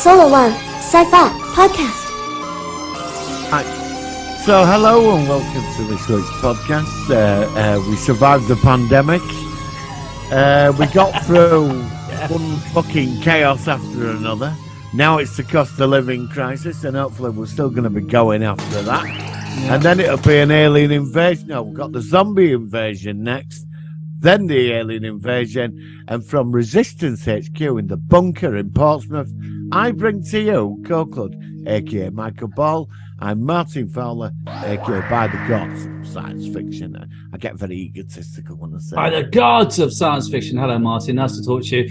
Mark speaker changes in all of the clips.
Speaker 1: Solar One Sci-Fi Podcast.
Speaker 2: Hi. So, hello and welcome to this week's podcast. We survived the pandemic. We got through one fucking chaos after another. Now it's the cost of living crisis, and hopefully we're still going to be going after that. Yeah. And then it'll be an alien invasion. No, we've got the zombie invasion next, then the alien invasion, and from Resistance HQ in the bunker in Portsmouth, I bring to you Coclud, aka Michael Ball. I'm Martin Fowler, aka By the Gods of Science Fiction. I get very egotistical when I say
Speaker 3: By the Gods of Science Fiction. Hello, Martin. Nice to talk to you.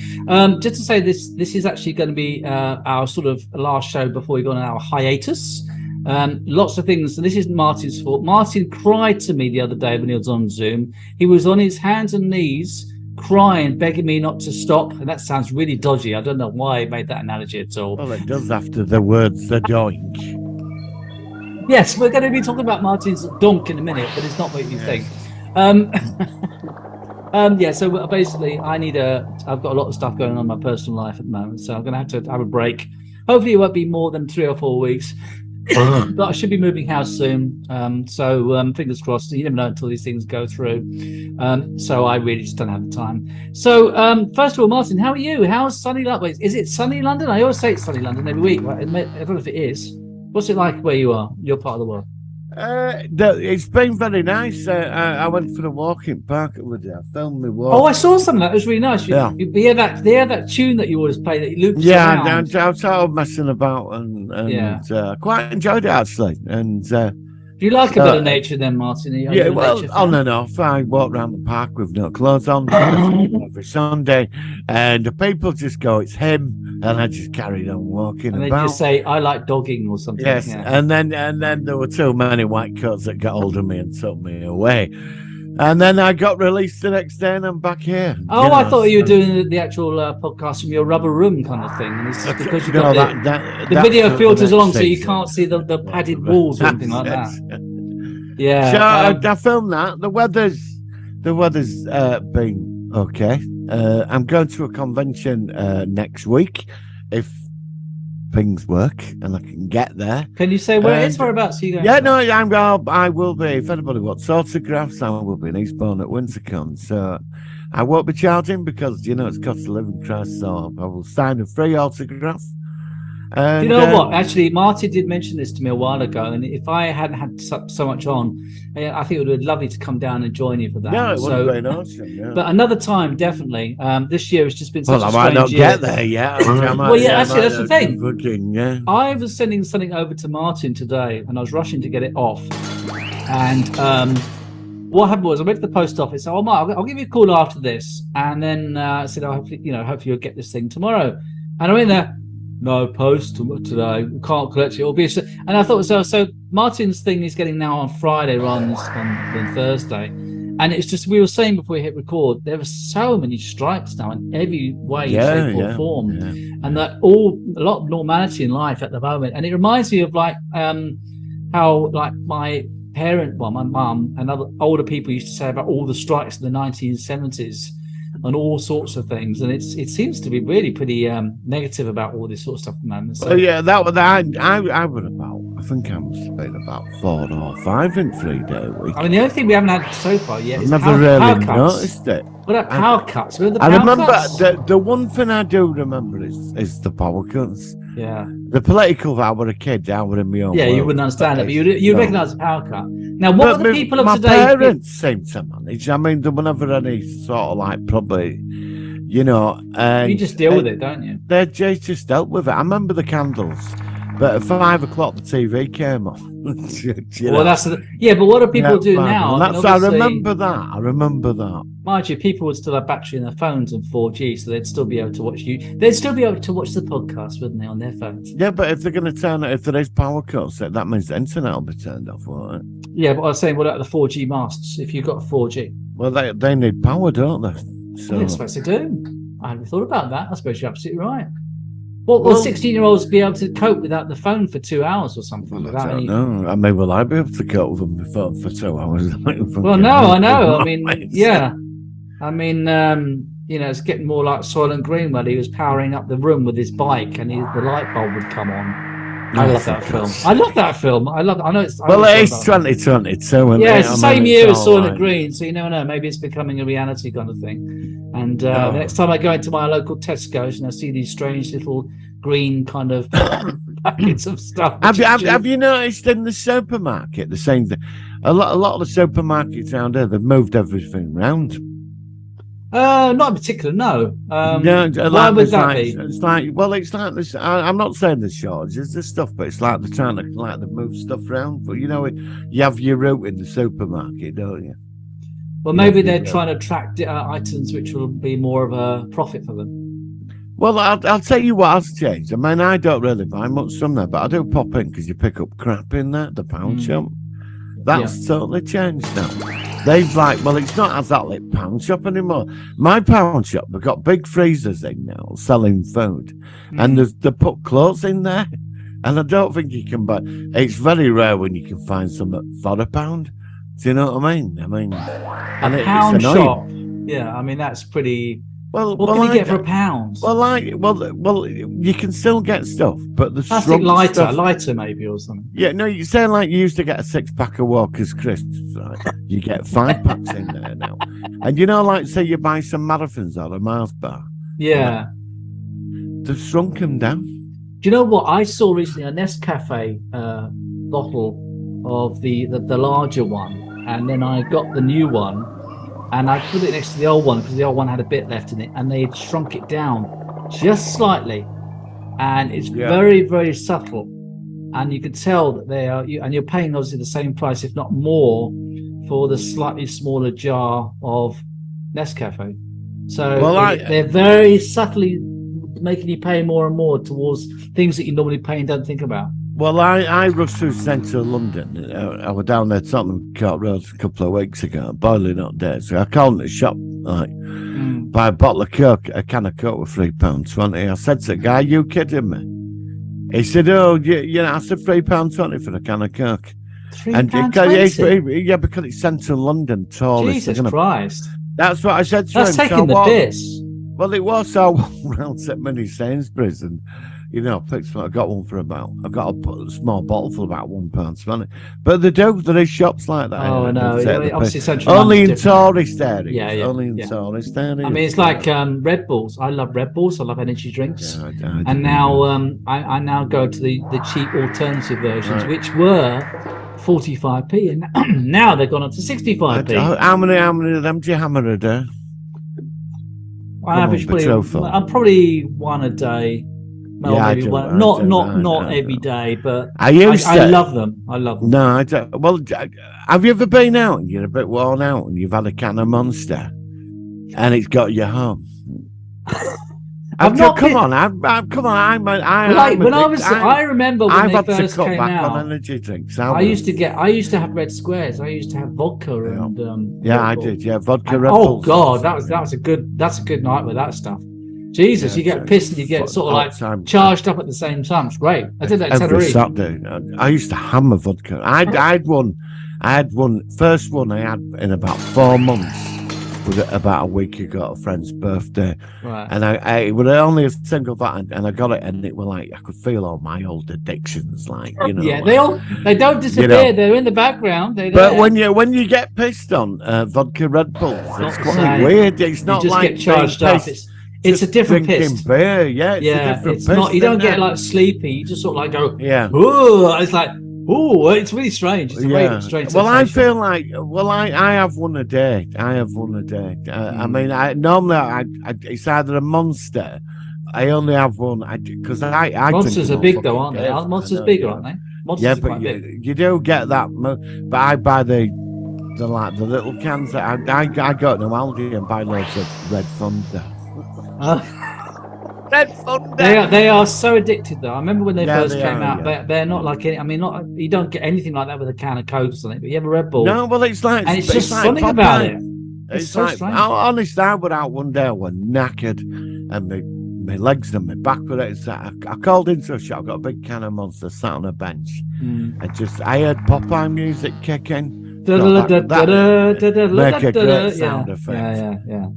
Speaker 3: Just to say, this is actually going to be our sort of last show before we go on our hiatus. Lots of things, and this isn't Martin's fault. Martin cried to me the other day when he was on Zoom. He was on his hands and knees crying, begging me not to stop, and that sounds really dodgy. I don't know why I made that analogy at all.
Speaker 2: Well, it does after the words the doink.
Speaker 3: Yes, we're going to be talking about Martin's donk in a minute, but it's not what you think. So basically I've got a lot of stuff going on in my personal life at the moment, so I'm going to have a break. Hopefully it won't be more than 3 or 4 weeks. But I should be moving house soon, so fingers crossed. You never know until these things go through, so I really just don't have the time. So first of all, Martin, how are you? How's sunny London? Is it sunny London? I always say it's sunny London every week. I don't know if it is. What's it like where you are, your part of the world?
Speaker 2: It's been very nice. I went for a walk in Park with you. I filmed my walk.
Speaker 3: Oh, I saw some of that. It was really nice. You hear that tune that you always play that you loops around.
Speaker 2: I was sort of messing about and quite enjoyed it actually. And
Speaker 3: do you like a bit of nature then, Martin?
Speaker 2: On and off. I walk around the park with no clothes on every Sunday, and the people just go, "It's him," and I just carried on walking.
Speaker 3: And then you say, "I like dogging" or something.
Speaker 2: Yes, yeah. and then there were too many white coats that got hold of me and took me away. And then I got released the next day, and I'm back here.
Speaker 3: Oh, I thought you were doing the actual podcast from your rubber room kind of thing. And it's because you got the video filters on, so you can't see the padded walls or anything like that. Yeah.
Speaker 2: So I filmed that. The weather's been okay. I'm going to a convention next week if things work and I can get there.
Speaker 3: Can you say where it is? Whereabouts are you going?
Speaker 2: Yeah, no, I will be. If anybody wants autographs, I will be in Eastbourne at WinterCon. So I won't be charging because, it's cost of living crisis, so I will sign a free autograph. And,
Speaker 3: you know what? Actually, Martin did mention this to me a while ago, and if I hadn't had so much on, I think it would be lovely to come down and join you for that.
Speaker 2: Yeah, it would have been awesome. Yeah.
Speaker 3: But another time, definitely. This year has just been such a strange year.
Speaker 2: I might not get there yet.
Speaker 3: That's the thing.
Speaker 2: Fucking,
Speaker 3: I was sending something over to Martin today, and I was rushing to get it off. And what happened was I went to the post office. Oh, Mark, I'll give you a call after this. And then I said, hopefully you'll get this thing tomorrow. And I went there. No post today. We can't collect it. And I thought so. Martin's thing is getting now on Friday rather than Thursday. And it's just, we were saying before we hit record, there are so many strikes now in every way, shape, or form, and that a lot of normality in life at the moment. And it reminds me of how my my mum and other older people used to say about all the strikes in the 1970s. And all sorts of things, and it seems to be really pretty negative about all this sort of stuff at the moment. So,
Speaker 2: that was I was about. I think I must have been about 4 or 5 in 3 day a week.
Speaker 3: I mean, the only thing we haven't had so far yet is
Speaker 2: never really noticed it.
Speaker 3: What about power cuts?
Speaker 2: I remember the one thing I do remember is the power cuts.
Speaker 3: Yeah.
Speaker 2: The political, I was a kid, I was in my own world.
Speaker 3: You wouldn't understand it, but you recognise the power cut. Now, what are the people of today?
Speaker 2: My parents seem to manage. I mean, there were never any sort of probably,
Speaker 3: you just deal with it, don't you?
Speaker 2: They just dealt with it. I remember the candles, but at 5 o'clock the TV came on.
Speaker 3: But what do people do now?
Speaker 2: I remember that.
Speaker 3: Mind you, people would still have battery in their phones and 4G, so they'd still be able to watch you. They'd still be able to watch the podcast, wouldn't they, on their phones?
Speaker 2: Yeah, but if they're going to turn it, if there is power cuts, that means the internet will be turned off, won't it?
Speaker 3: Yeah, but I was saying, what about the 4G masts? If you've got a 4G,
Speaker 2: well, they need power, don't they?
Speaker 3: So I suppose they do. I hadn't thought about that. I suppose you're absolutely right. Well, will 16-year-olds be able to cope without the phone for 2 hours or something?
Speaker 2: I don't know. I mean, will I be able to cope with them for 2 hours?
Speaker 3: Well, no, I know. I mean, yeah. I mean, it's getting more like Soylent Green, where he was powering up the room with his bike, and the light bulb would come on. I love that film. I love that film. I know it's.
Speaker 2: Well, it's 2022.
Speaker 3: Yeah, it's the same year as Soylent Green, so you never know. Maybe it's becoming a reality kind of thing. And the next time I go into my local Tesco's and I see these strange little green kind of packets of stuff.
Speaker 2: Have you noticed in the supermarket the same thing? A lot of the supermarkets around here, they've moved everything around.
Speaker 3: Not in particular, no. Why would that be?
Speaker 2: It's like this. I'm not saying there's shortages, there's stuff, but it's like they're trying to move stuff around. But you have your route in the supermarket, don't you?
Speaker 3: Well, maybe they're trying to attract items which will be more of a profit for them.
Speaker 2: Well, I'll tell you what has changed. I mean, I don't really buy much from there, but I do pop in because you pick up crap in there, the pound shop. That's totally changed now. They've it's not exactly a pound shop anymore. My pound shop, they've got big freezers in now selling food, and they put clothes in there, and I don't think you can buy. It's very rare when you can find some for £1. Do you know what I mean? And
Speaker 3: a pound shop. Yeah, I mean that's pretty. What can you get for £1?
Speaker 2: Well, you can still get stuff, but the
Speaker 3: plastic lighter maybe or something.
Speaker 2: Yeah, no, you say you used to get a 6-pack of Walker's crisps, right? You get 5 packs in there now, and say you buy some marathons or a Mars bar.
Speaker 3: Yeah,
Speaker 2: they've shrunk them down.
Speaker 3: Do you know what I saw recently? A Nescafe bottle of the larger one, and then I got the new one. And I put it next to the old one because the old one had a bit left in it, and they had shrunk it down just slightly, and it's very, very subtle, and you could tell that they are. And you're paying obviously the same price, if not more, for the slightly smaller jar of Nescafe. So they're very subtly making you pay more and more towards things that you normally pay and don't think about.
Speaker 2: Well, I rushed through central London. I was down there Tottenham Court Road a couple of weeks ago, boiling hot day. So I called the shop, buy a bottle of Coke, a can of Coke with £3.20. I said to the guy, "You kidding me?" He said, "Oh, I said £3.20 for a can of Coke."
Speaker 3: £3.20?
Speaker 2: Yeah, because it's central London, tourists.
Speaker 3: Jesus Christ!
Speaker 2: That's what I said to him.
Speaker 3: That's taking the piss.
Speaker 2: Well, it was. So I went round to many Sainsbury's and. I got one for I've got a small bottle for about £1.20. But there is shops like that.
Speaker 3: Oh, no. Obviously, Central
Speaker 2: only in tourist areas.
Speaker 3: Yeah.
Speaker 2: Only in tourist areas.
Speaker 3: I mean, it's like Red Bulls. I love Red Bulls. I love energy drinks. Yeah, and now I now go to the cheap alternative versions, which were 45p, and now they've gone up to 65p.
Speaker 2: How many of them do you hammer a day?
Speaker 3: I'm probably one a day. Well, maybe one. Not every day, but I love them. I love them.
Speaker 2: No, I don't. Well, have you ever been out and you're a bit worn out and you've had a can of Monster and it's got you home? I remember when they first came out. On energy drinks.
Speaker 3: I used to have Red Squares. I used to have vodka and
Speaker 2: I did. Yeah, vodka. Red Bulls.
Speaker 3: God, that's a good night with that stuff. Jesus, you get pissed and you get sort of charged up at the same time. It's great. I did that
Speaker 2: every Saturday. I used to hammer vodka. I had one. First one I had in about 4 months. Was about a week ago, a friend's birthday,
Speaker 3: right?
Speaker 2: And it was only a single that, and I got it, and it was I could feel all my old addictions,
Speaker 3: Yeah, they don't disappear. They're in the background.
Speaker 2: But when you get pissed on vodka Red Bulls, it's quite weird. It's not
Speaker 3: you just get charged up. It's a different piss.
Speaker 2: Beer, it's a different
Speaker 3: it's
Speaker 2: piss.
Speaker 3: Not. You don't get sleepy. You just sort of go.
Speaker 2: Yeah.
Speaker 3: Ooh, it's like. Oh, it's really strange. It's a very strange
Speaker 2: Well,
Speaker 3: sensation.
Speaker 2: I feel like, I have one a day. I mean, it's either a Monster. I only have one because I
Speaker 3: Monsters are big though, aren't they? Monsters bigger, aren't they? Monsters
Speaker 2: are quite big. You do get that. But I buy the little cans that I go to Aldi and buy loads of Red Thunder. Red Thunder.
Speaker 3: They are so addicted though. I remember when they first came out. Yeah. They're not like any. I mean, you don't get anything like that with a can of Coke or something. But you have a Red Bull.
Speaker 2: No, well, it's like,
Speaker 3: and it's just something about it.
Speaker 2: It's so strange. Honest, I went out one day. I was knackered, and my legs and my back were it. I called into a shop. I got a big can of Monster, sat on a bench, and I heard Popeye music kicking.
Speaker 3: Make a great
Speaker 2: sound effect.
Speaker 3: Yeah.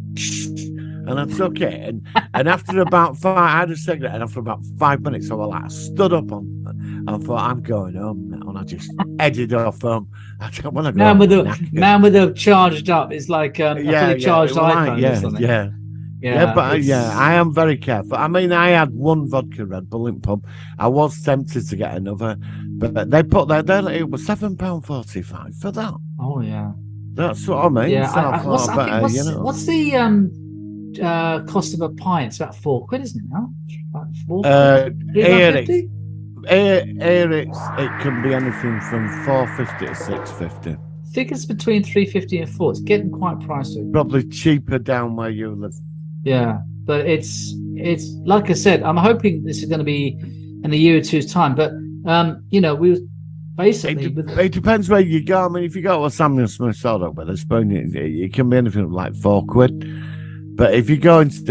Speaker 2: And I took it, and after about I had a cigarette, and after about 5 minutes, I was like, I stood up I thought, I'm going home now, and I just headed off home. I don't want to go.
Speaker 3: Man with a charged up is like a fully charged iPhone or something.
Speaker 2: I am very careful. I mean, I had one vodka Red Bull in pub. I was tempted to get another, but they put it was £7.45 for that.
Speaker 3: Oh yeah,
Speaker 2: that's what I mean.
Speaker 3: Yeah,
Speaker 2: so
Speaker 3: what's the cost of a pint? It's about £4, isn't it now? About £4.
Speaker 2: Here it can be anything from £4.50 to £6.50.
Speaker 3: I think it's between £3.50 and £4. It's getting quite pricey.
Speaker 2: Probably cheaper down where you live.
Speaker 3: Yeah, but it's like I said, I'm hoping this is going to be in a year or two's time. But we basically
Speaker 2: it depends where you go. I mean, if you go to a Samuel Smith soda with a spoon, it can be anything from like £4. But if you go into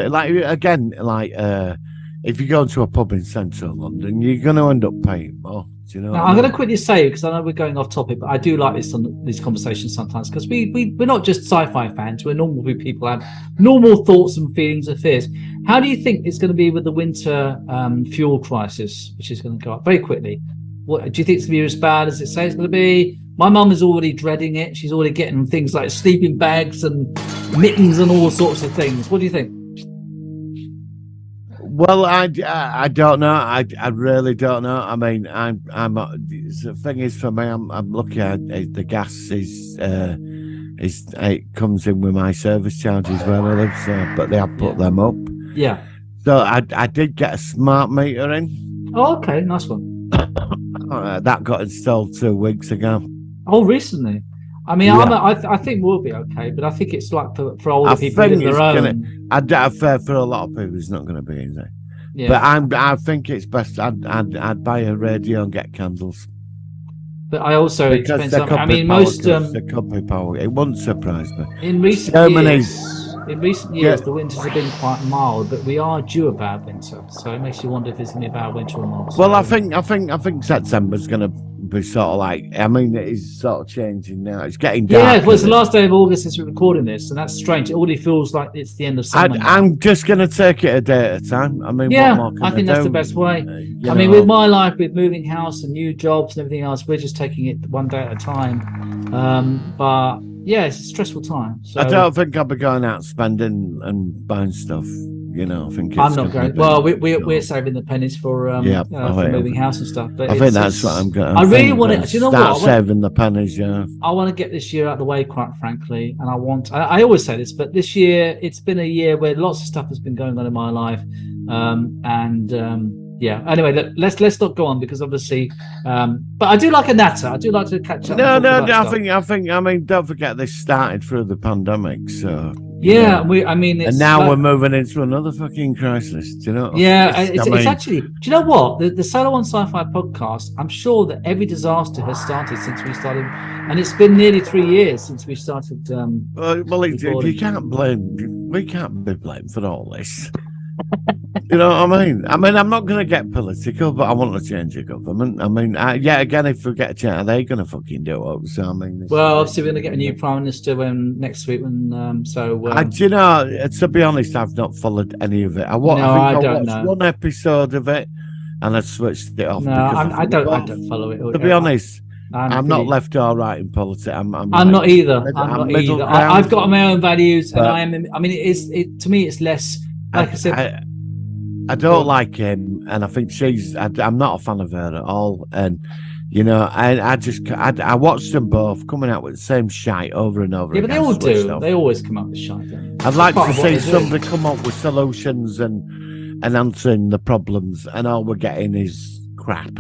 Speaker 2: if you go into a pub in central London, you're going to end up paying more. Do you know?
Speaker 3: Now, I'm going to quickly say, because I know we're going off topic, but I do like these conversations sometimes, because we're not just sci-fi fans. We're normal people, have normal thoughts and feelings and fears. How do you think it's going to be with the winter fuel crisis, which is going to go up very quickly? What do you think it's going to be as bad as it says it's going to be? My mum is already dreading it. She's already getting things like sleeping bags and mittens and all sorts of things. What do you think?
Speaker 2: Well, I don't know. I really don't know. I mean, the thing is for me, I'm lucky. The gas is it comes in with my service charges where I live, but they have put them up.
Speaker 3: Yeah.
Speaker 2: So I did get a smart meter in.
Speaker 3: Oh, okay, nice one.
Speaker 2: That got installed 2 weeks ago.
Speaker 3: Oh, recently. I mean, I think we'll be okay, but I think it's like for older people in their own.
Speaker 2: I'd for a lot of people, it's not going to be easy. Yeah. But I think it's best. I'd buy a radio and get candles.
Speaker 3: But I also
Speaker 2: because
Speaker 3: most
Speaker 2: the copper power. It wouldn't surprise me.
Speaker 3: In recent years, the winters have been quite mild, but we are due a bad winter, so it makes you wonder if it's going to be a bad winter or not.
Speaker 2: Well, I think September's going to be sort of like. I mean, it is sort of changing now. It's getting dark.
Speaker 3: Yeah, well, it's the last day of August since we're recording this, and that's strange. It already feels like it's the end of summer.
Speaker 2: I'm just going to take it a day at a time. I mean,
Speaker 3: yeah, I think that's the best way. I mean, with my life, with moving house and new jobs and everything else, we're just taking it one day at a time. But yeah, it's a stressful time. So
Speaker 2: I don't think I'll be going out spending and buying stuff. I think
Speaker 3: I'm not going. Well, we're saving the pennies for moving house and stuff. But
Speaker 2: I think that's what I'm going.
Speaker 3: I really want to. Do you know
Speaker 2: start
Speaker 3: what?
Speaker 2: Saving the pennies. Yeah.
Speaker 3: I want to get this year out of the way, quite frankly, and I always say this, but this year it's been a year where lots of stuff has been going on in my life, yeah. Anyway, let's not go on because obviously, but I do like a natter. I do like to catch up.
Speaker 2: No. I think. I mean, don't forget this started through the pandemic, so.
Speaker 3: Yeah, it's
Speaker 2: we're moving into another fucking crisis. Do you know?
Speaker 3: Yeah, it's actually. Do you know what the Solo One Sci-Fi podcast? I'm sure that every disaster has started since we started, and it's been nearly 3 years since we started.
Speaker 2: You can't blame. We can't be blamed for all this. You know what I mean? I'm not going to get political, but I want to change the government. I mean, again, if we get a chance, they're going to fucking do it. So,
Speaker 3: obviously, we're going to get a new prime minister next week.
Speaker 2: Do you know, to be honest, I've not followed any of it. I watched one episode of it, and I switched it off.
Speaker 3: No, I don't follow it.
Speaker 2: To be honest, I'm not left or right in politics. I'm
Speaker 3: not either. I'm not either. I've got my own values, and I am. I mean, to me, it's less. Like I said,
Speaker 2: I don't like him, and I think I'm not a fan of her at all. And I watched them both coming out with the same shite over and over.
Speaker 3: Yeah, but they all do. They always come up with shite.
Speaker 2: I'd like to see somebody come up with solutions and answering the problems, and all we're getting is crap.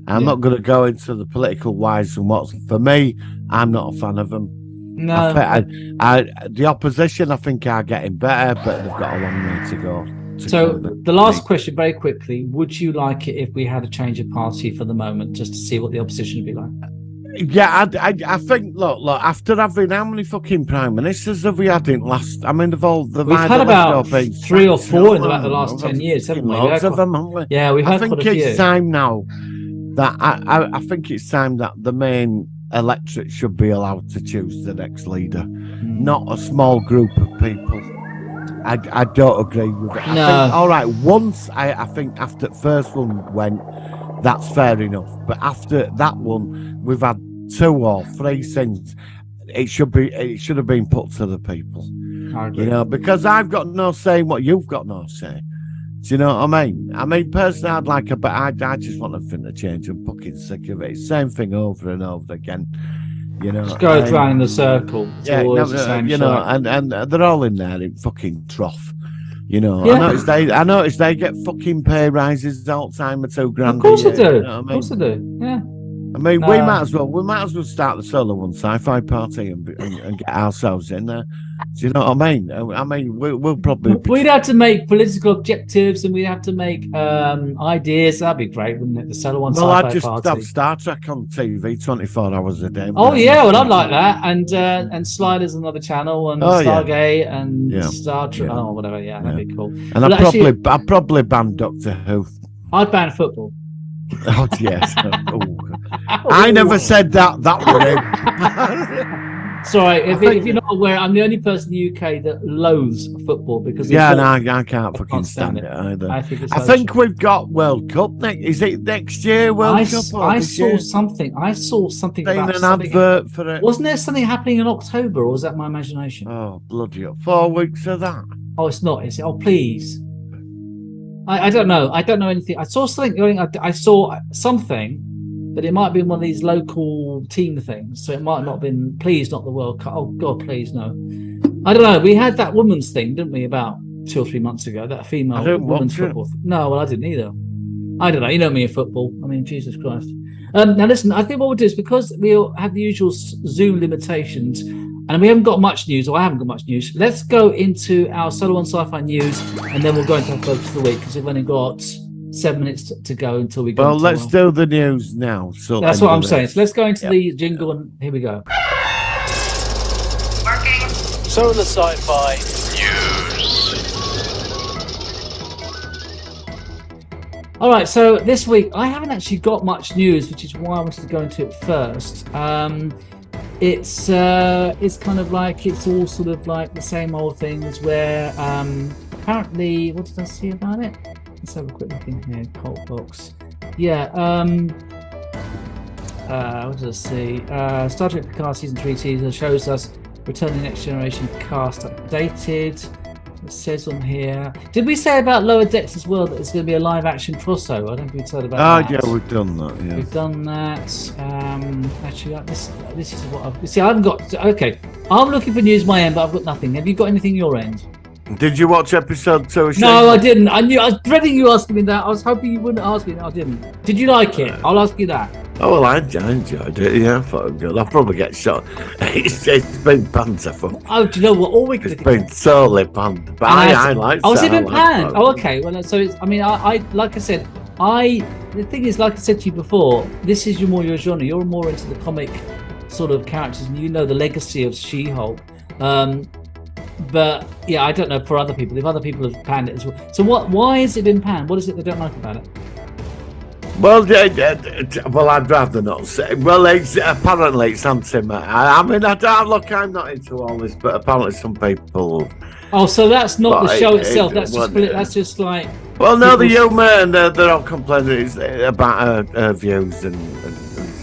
Speaker 2: I'm not going to go into the political whys and what's. For me, I'm not a fan of them.
Speaker 3: No,
Speaker 2: the opposition I think are getting better, but they've got a long way to go.
Speaker 3: So the last question, very quickly: would you like it if we had a change of party for the moment, just to see what the opposition would be like?
Speaker 2: Yeah, I think. Look. After having how many fucking prime ministers have we had in last? I mean, we've
Speaker 3: had about 3 or 4 in about the last 10 years, haven't we?
Speaker 2: Loads of them, haven't we?
Speaker 3: Yeah, we've had quite a few. I think
Speaker 2: it's time now that I think it's time that the main electorate should be allowed to choose the next leader, not a small group of people. I don't agree with it. I
Speaker 3: No.
Speaker 2: think, all right, once I think after the first one went, that's fair enough. But after that one, we've had 2 or 3 since. It should have been put to the people.
Speaker 3: I agree.
Speaker 2: You know, because I've got no say in what you've got no say. Do you know what I mean? I mean, personally, I'd like but I just want a thing to change. I'm fucking sick of it. Same thing over and over again. You know,
Speaker 3: Just goes round in the circle. It's always the same
Speaker 2: you know,
Speaker 3: shit.
Speaker 2: and they're all in there in fucking trough. You know,
Speaker 3: Yeah.
Speaker 2: I noticed they get fucking pay rises all the time of $2 grand.
Speaker 3: Of course
Speaker 2: a
Speaker 3: I
Speaker 2: year,
Speaker 3: do.
Speaker 2: you know what I
Speaker 3: Of
Speaker 2: mean?
Speaker 3: course I do. Yeah.
Speaker 2: I mean, we might as well start the Solo One Sci-Fi party and get ourselves in there. Do you know what I mean? I mean, we'll probably.
Speaker 3: We'd have to make political objectives and we'd have to make ideas. That'd be great, wouldn't it? The Solo One
Speaker 2: Well,
Speaker 3: Sci-Fi
Speaker 2: I'd just
Speaker 3: party.
Speaker 2: have Star Trek on TV 24 hours a day.
Speaker 3: Oh yeah, well I'd like that, and Sliders another channel, and
Speaker 2: Oh, yeah.
Speaker 3: Stargate, and
Speaker 2: Yeah.
Speaker 3: Star Trek,
Speaker 2: Yeah.
Speaker 3: oh whatever. Yeah, that'd be cool.
Speaker 2: And
Speaker 3: Well,
Speaker 2: I'd probably ban Doctor Who.
Speaker 3: I'd ban football.
Speaker 2: Oh yes. Oh. I never said that. That was it.
Speaker 3: Sorry, if
Speaker 2: think-
Speaker 3: you're not aware, I'm the only person in the UK that loathes football because of
Speaker 2: Yeah,
Speaker 3: what-
Speaker 2: no, I can't fucking
Speaker 3: can't stand
Speaker 2: stand it either.
Speaker 3: I think it's.
Speaker 2: I think we've got World Cup next. Is it next year? World Cup? Or this
Speaker 3: saw
Speaker 2: year?
Speaker 3: something. I saw something
Speaker 2: Seen
Speaker 3: about
Speaker 2: an
Speaker 3: something.
Speaker 2: advert for it.
Speaker 3: Wasn't there something happening in October, or was that my imagination?
Speaker 2: Oh bloody hell. 4 weeks of that.
Speaker 3: Oh, it's not. Is it? Oh, please. I don't know. I don't know anything. I saw something going. I saw something, but it might have been one of these local team things. So it might not have been. Please, not the World Cup. Oh God, please no. I don't know. We had that women's thing, didn't we? About 2 or 3 months ago. That female
Speaker 2: I don't
Speaker 3: women's
Speaker 2: watch it.
Speaker 3: football. No, well, I didn't either. I don't know. You know me in football. I mean, Jesus Christ. Now listen. I think what we'll do is because we all have the usual Zoom limitations. And we haven't got much news, or I haven't got much news. Let's go into our Solo One Sci-Fi news, and then we'll go into our focus of the week because we've only got 7 minutes to go until we go.
Speaker 2: Well,
Speaker 3: into
Speaker 2: let's
Speaker 3: our-
Speaker 2: do the news now. So
Speaker 3: That's what I'm saying. So let's go into
Speaker 2: Yep.
Speaker 3: the jingle, and here we go.
Speaker 4: Solar Sci-Fi
Speaker 3: All right, so this week I haven't actually got much news, which is why I wanted to go into it first. It's kind of like it's all sort of like the same old things where apparently, what did I see about it? Let's have a quick look in here. Cult box. Yeah. What did I see? Star Trek Picard season 3 teaser shows us returning Next Generation cast updated. It says on here. Did we say about Lower Decks as well that it's going to be a live action crossover? I don't think we told about
Speaker 2: Oh,
Speaker 3: that.
Speaker 2: yeah, we've done that. Yeah.
Speaker 3: We've done that. Actually, this is what I've. See, I haven't got. Okay, I'm looking for news my end, but I've got nothing. Have you got anything your end?
Speaker 2: Did you watch episode 2? of
Speaker 3: No, I
Speaker 2: Shameless?
Speaker 3: didn't. I was dreading you asking me that. I was hoping you wouldn't ask me. No, I didn't. Did you like it? I'll ask you that.
Speaker 2: Oh, well, I enjoyed it. Yeah, I thought it was good. I'll probably get shot. It's been banter for.
Speaker 3: Oh, do you know what? All week.
Speaker 2: It's been totally banter. But I like
Speaker 3: Oh, has it
Speaker 2: Sarah,
Speaker 3: been
Speaker 2: I like
Speaker 3: panned?
Speaker 2: Sarah.
Speaker 3: Oh, okay. Well, so it's. I mean, I like I said, the thing is, like I said to you before, this is your genre. You're more into the comic sort of characters, and you know the legacy of She-Hulk. But yeah, I don't know for other people. If other people have panned it as well. So what? Why has it been panned? What is it they don't like about it?
Speaker 2: Well, well, I'd rather not say. Well, apparently it's anti-Semitic. I mean, I'm not into all this, but apparently some people.
Speaker 3: Oh, so that's not the
Speaker 2: Well,
Speaker 3: show
Speaker 2: it-
Speaker 3: itself.
Speaker 2: it-
Speaker 3: That's just
Speaker 2: well,
Speaker 3: that's just like.
Speaker 2: Well, no, the
Speaker 3: People's-
Speaker 2: humour and they're all complaining about her views and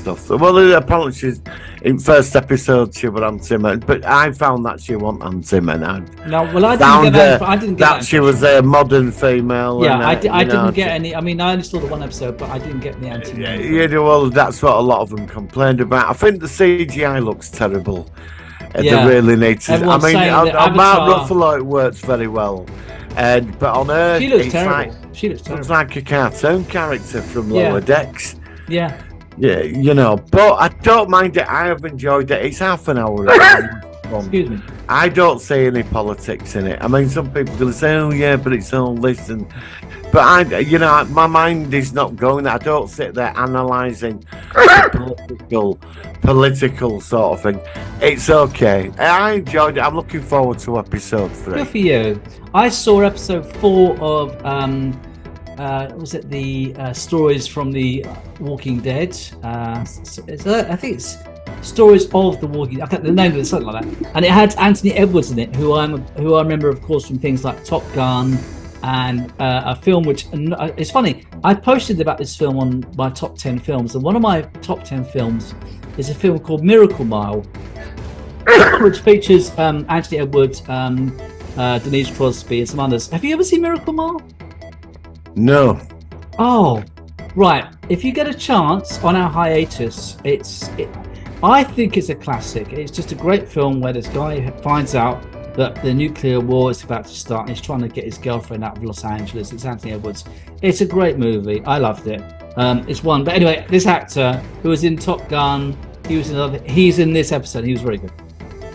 Speaker 2: stuff. So, well, apparently she's in first episode she was anti-Semitic, but I found that she wasn't anti-Semitic.
Speaker 3: No, well, I didn't
Speaker 2: Found
Speaker 3: get that. I didn't get
Speaker 2: that she
Speaker 3: impression.
Speaker 2: was a modern female.
Speaker 3: Yeah,
Speaker 2: and,
Speaker 3: I
Speaker 2: you know,
Speaker 3: didn't get any. I mean, I only saw the one episode, but I didn't get the anti.
Speaker 2: Yeah, well, that's what a lot of them complained about. I think the CGI looks terrible.
Speaker 3: Yeah.
Speaker 2: They really need to.
Speaker 3: Everyone's
Speaker 2: I mean,
Speaker 3: saying that
Speaker 2: on Mark
Speaker 3: Avatar-
Speaker 2: Ruffalo, it works very well. But on Earth,
Speaker 3: She looks
Speaker 2: it's
Speaker 3: terrible.
Speaker 2: like,
Speaker 3: She looks
Speaker 2: looks
Speaker 3: terrible.
Speaker 2: like a cartoon character from
Speaker 3: Yeah.
Speaker 2: Lower Decks.
Speaker 3: Yeah.
Speaker 2: Yeah, you know, but I don't mind it. I have enjoyed it. It's half an hour.
Speaker 3: Excuse me.
Speaker 2: I don't see any politics in it. I mean, some people are going to say, "Oh, yeah, but it's all this," and but my mind is not going. I don't sit there analysing the political sort of thing. It's okay. I enjoyed it. I'm looking forward to episode 3.
Speaker 3: Good for you. I saw episode 4 of was it the stories from the Walking Dead? I think it's Stories of the Walking. I can't the name of it, something like that. And it had Anthony Edwards in it, who I remember, of course, from things like Top Gun, and a film which it's funny. I posted about this film on my top 10 films, and one of my top 10 films is a film called Miracle Mile, which features Anthony Edwards, Denise Crosby, and some others. Have you ever seen Miracle Mile?
Speaker 2: No.
Speaker 3: Oh, right. If you get a chance on our hiatus, I think it's a classic. It's just a great film where this guy finds out that the nuclear war is about to start and he's trying to get his girlfriend out of Los Angeles. It's Anthony Edwards. It's a great movie. I loved it. It's one. But anyway, this actor who was in Top Gun, he's in this episode. He was very good.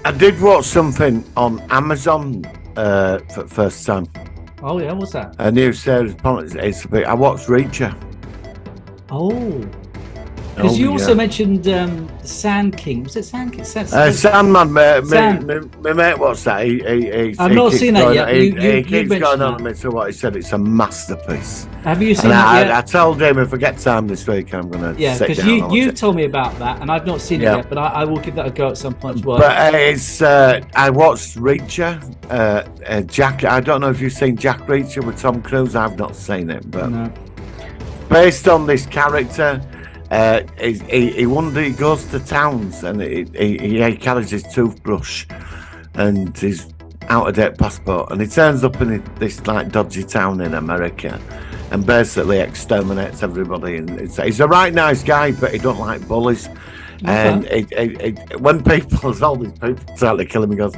Speaker 2: I did watch something on Amazon for the first time.
Speaker 3: Oh, yeah. What's that?
Speaker 2: A new series. I watched Reacher.
Speaker 3: Oh. Because you also mentioned Sand King. Was it Sand King?
Speaker 2: Sandman. My mate watched that.
Speaker 3: I've not seen that yet.
Speaker 2: He keeps going on to me to what he said. It's a masterpiece.
Speaker 3: Have you seen that yet?
Speaker 2: I told him if I get time this week, I'm going to sit down.
Speaker 3: Yeah, because you told me about that, and I've not seen it yet, but I will give that a go at some point as well.
Speaker 2: But I watched Reacher. Jack. I don't know if you've seen Jack Reacher with Tom Cruise. I've not seen it, but based on this character. He goes to towns and he carries his toothbrush and his out-of-date passport, and he turns up in this like dodgy town in America and basically exterminates everybody. And he's a right nice guy, but he don't like bullies. Okay. And when all these people start to kill him, he goes,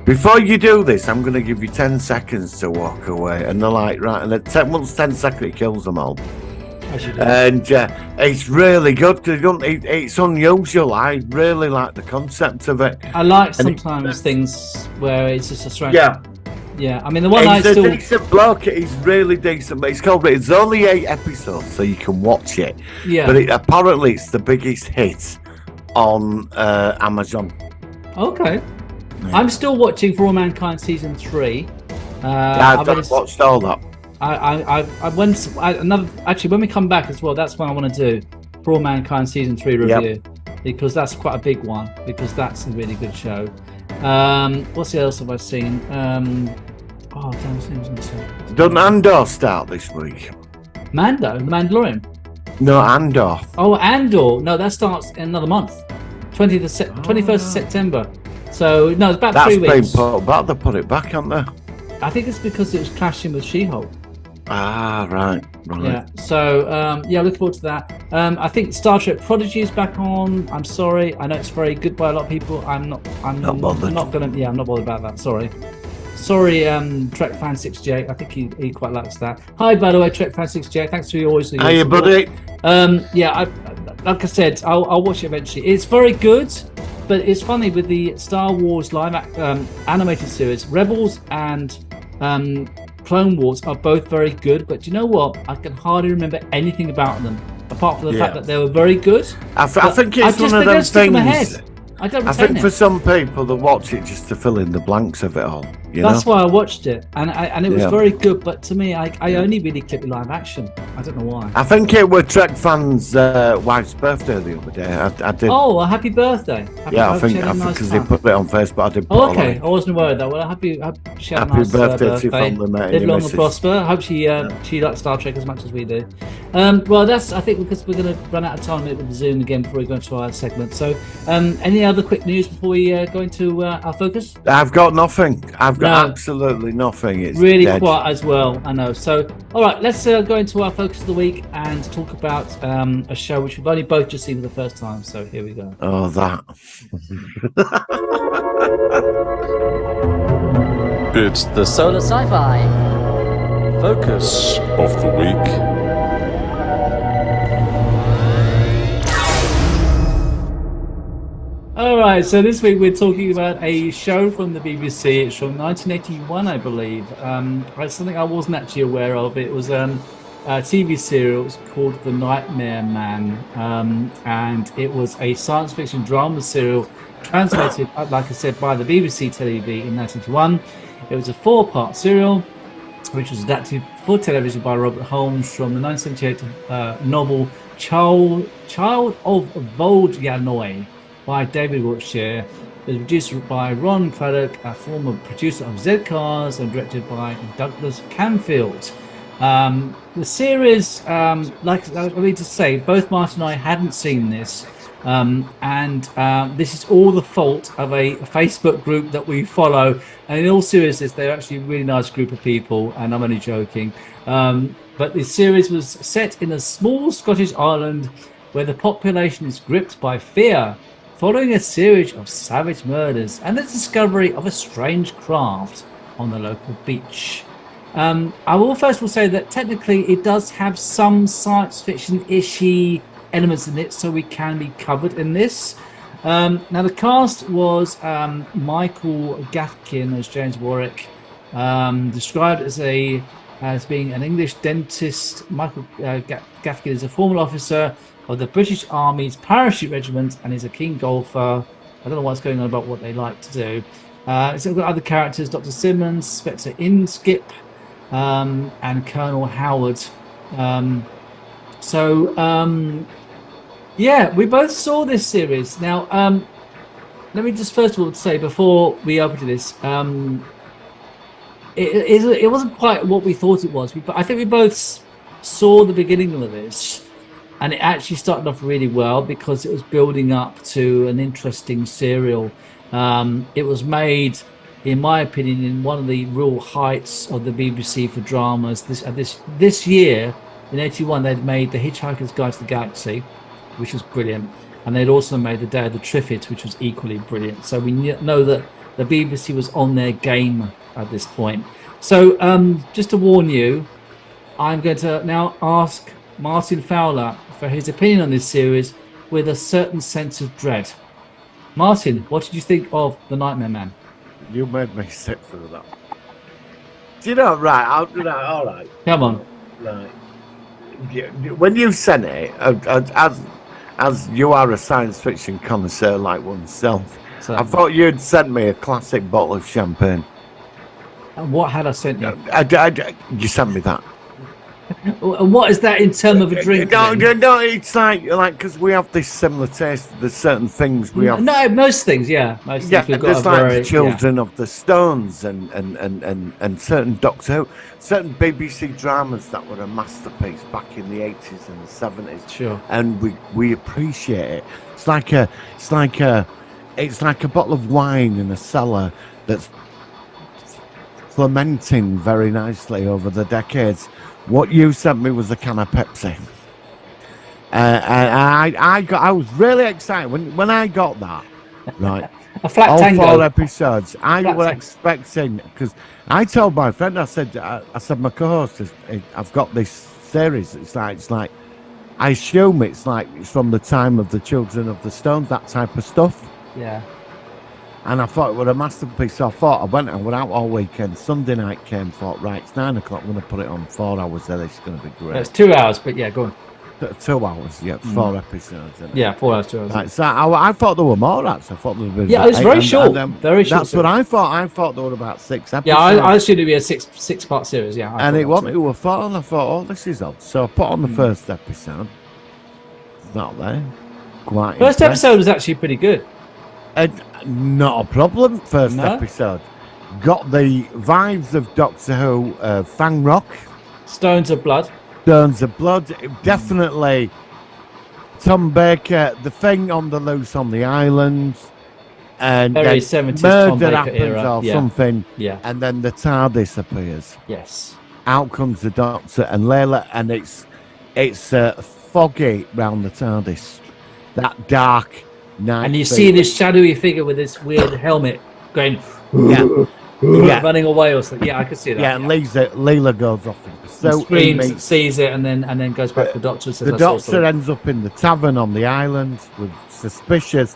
Speaker 2: "Before you do this, I'm going to give you 10 seconds to walk away." And they're like, right, and once 10 seconds, he kills them all. And it's really good. It's unusual. I really like the concept of it.
Speaker 3: I like sometimes things where it's just a strange. Yeah. I mean, the one
Speaker 2: he's a decent bloke. He's really decent, but it's only 8 episodes, so you can watch it. Yeah. But apparently, it's the biggest hit on Amazon.
Speaker 3: Okay. Yeah. I'm still watching For All Mankind season 3.
Speaker 2: I've watched all that.
Speaker 3: When we come back as well, that's what I want to do, For All Mankind season 3 review, because that's quite a big one, because that's a really good show. What's else have I seen?
Speaker 2: Doesn't Andor start this week?
Speaker 3: Mando, The Mandalorian.
Speaker 2: No, Andor.
Speaker 3: Oh, Andor. No, that starts in another month, 21st of September. So no, it's about 3 weeks.
Speaker 2: That's been put back. They put it back, haven't they?
Speaker 3: I think it's because it was clashing with She-Hulk.
Speaker 2: Ah, right.
Speaker 3: Yeah. So, looking forward to that. I think Star Trek Prodigy is back on. I'm sorry. I know it's very good by a lot of people. I'm not bothered. I'm not bothered about that. Sorry, Trek Fan 6J. I think he quite likes that. Hi, by the way, Trek Fan 6J. Thanks for your always.
Speaker 2: Hey, buddy.
Speaker 3: Like I said, I'll watch it eventually. It's very good. But it's funny with the Star Wars live animated series, Rebels and Clone Wars are both very good. But you know what? I can hardly remember anything about them apart from the fact that they were very good.
Speaker 2: I think it's one of those things.
Speaker 3: I
Speaker 2: think for some people they watch it just to fill in the blanks of it all.
Speaker 3: That's why I watched it, and it was very good. But to me, I only really clicked live action. I don't know why.
Speaker 2: I think it was Trek fans' wife's birthday the other day. I did.
Speaker 3: Oh, a happy birthday!
Speaker 2: I think because they put it on Facebook. I did.
Speaker 3: Okay, I wasn't aware of that. Well, happy
Speaker 2: birthday to family, mate.
Speaker 3: Live long and prosper. I hope she likes Star Trek as much as we do. Well, that's I think because we're going to run out of time with the Zoom again before we go into our segment. So, any other quick news before we go into our focus?
Speaker 2: I've got nothing. I've got absolutely nothing. It's
Speaker 3: really
Speaker 2: dead.
Speaker 3: Quiet as well. I know. So, all right, let's go into our focus of the week and talk about a show which we've only both just seen for the first time. So here we go.
Speaker 2: Oh, that.
Speaker 5: It's the Solar Sci-Fi Focus of the Week.
Speaker 3: All right, so this week we're talking about a show from the BBC. It's from 1981, I believe. It's something I wasn't actually aware of. It was a TV serial. It was called The Nightmare Man, and it was a science fiction drama serial transmitted, like I said, by the BBC TV in 1981. It was a 4-part serial, which was adapted for television by Robert Holmes from the 1978 novel Child of Voldyanoi. by David Wiltshire. It was produced by Ron Craddock, a former producer of Z-Cars, and directed by Douglas Camfield. The series, like I mean to say, both Martin and I hadn't seen this, and this is all the fault of a Facebook group that we follow. And in all seriousness, they're actually a really nice group of people, and I'm only joking. But the series was set in a small Scottish island where the population is gripped by fear, following a series of savage murders and the discovery of a strange craft on the local beach. I will first of all say that technically it does have some science fiction-ishy elements in it, so we can be covered in this. Now the cast was Michael Gafkin as James Warwick, described as being an English dentist. Michael Gafkin is a former officer of the British Army's Parachute Regiment and is a keen golfer. I don't know what's going on about what they like to do. So we've got other characters: Dr. Simmons, Spectre Inskip, and Colonel Howard. Yeah, we both saw this series. Now, let me just first of all say, before we open to this, it wasn't quite what we thought it was. I think we both saw the beginning of this, and it actually started off really well because it was building up to an interesting serial. It was made, in my opinion, in one of the real heights of the BBC for dramas. This year, in '81, they'd made The Hitchhiker's Guide to the Galaxy, which was brilliant, and they'd also made The Day of the Triffids, which was equally brilliant. So we know that the BBC was on their game at this point. So just to warn you, I'm going to now ask Martin Fowler for his opinion on this series with a certain sense of dread. Martin, what did you think of The Nightmare Man?
Speaker 2: You made me sit through that. Do you know, right, all right.
Speaker 3: Come on.
Speaker 2: Right. When you sent it, as you are a science fiction connoisseur like oneself,
Speaker 3: So,
Speaker 2: I thought you'd sent me a classic bottle of champagne.
Speaker 3: what had I sent you?
Speaker 2: You sent me that.
Speaker 3: And what is that in terms of a drink?
Speaker 2: No,
Speaker 3: then?
Speaker 2: no, it's like because we have this similar taste. There's certain things we have.
Speaker 3: No, most things, yeah. Most
Speaker 2: Yeah,
Speaker 3: things we've got
Speaker 2: there's
Speaker 3: a
Speaker 2: like
Speaker 3: very,
Speaker 2: the Children of the Stones and certain Doctor Who, certain BBC dramas that were a masterpiece back in the 80s and the 70s.
Speaker 3: Sure.
Speaker 2: And we appreciate it. It's like a bottle of wine in a cellar that's fermenting very nicely over the decades. What you sent me was a can of Pepsi. And I was really excited when I got that. Right.
Speaker 3: A flat
Speaker 2: all
Speaker 3: tango.
Speaker 2: 4 episodes. I
Speaker 3: Flat
Speaker 2: was
Speaker 3: tango.
Speaker 2: expecting, because I told my friend, I said my co-host, I've got this series. It's like I assume it's from the time of the Children of the Stones, that type of stuff.
Speaker 3: Yeah.
Speaker 2: And I thought it was a masterpiece. So I went out all weekend. Sunday night came, thought, right, it's 9 o'clock. I'm going to put it on 4 hours there. It's going to be great.
Speaker 3: It's 2 hours, but yeah, go on.
Speaker 2: 2 hours, yeah, 4 episodes. Isn't it?
Speaker 3: Yeah, 4 hours, 2 hours.
Speaker 2: Right, so I thought there were more, actually. I thought there was
Speaker 3: Yeah, it's very short. Very short.
Speaker 2: That's what I thought. I thought there were about 6 episodes.
Speaker 3: Yeah, I assumed it'd be a six-part series. Yeah,
Speaker 2: And it wanted to a 4, and I thought, oh, this is odd. So I put on the first episode. It's not there. Quite
Speaker 3: First
Speaker 2: impressed.
Speaker 3: episode was actually pretty good.
Speaker 2: Not a problem. First
Speaker 3: No?
Speaker 2: episode. Got the vibes of Doctor Who, Fang Rock,
Speaker 3: Stones of Blood.
Speaker 2: Stones of Blood. Definitely Tom Baker, the thing on the loose on the island. And
Speaker 3: Very
Speaker 2: then
Speaker 3: 70s Tom
Speaker 2: murder
Speaker 3: Baker
Speaker 2: happens
Speaker 3: era.
Speaker 2: or
Speaker 3: Yeah.
Speaker 2: something.
Speaker 3: Yeah.
Speaker 2: And then the TARDIS appears.
Speaker 3: Yes.
Speaker 2: Out comes the Doctor and Layla, and it's foggy round the TARDIS. That dark night.
Speaker 3: And you see this shadowy figure with this weird helmet going,
Speaker 2: Yeah. Yeah.
Speaker 3: running away or something. Yeah, I could see that.
Speaker 2: Yeah, and Leela goes off.
Speaker 3: And
Speaker 2: So
Speaker 3: screams, sees it, and then goes back to the doctor and says,
Speaker 2: the
Speaker 3: "I saw
Speaker 2: Doctor
Speaker 3: something."
Speaker 2: ends up in the tavern on the island with suspicious,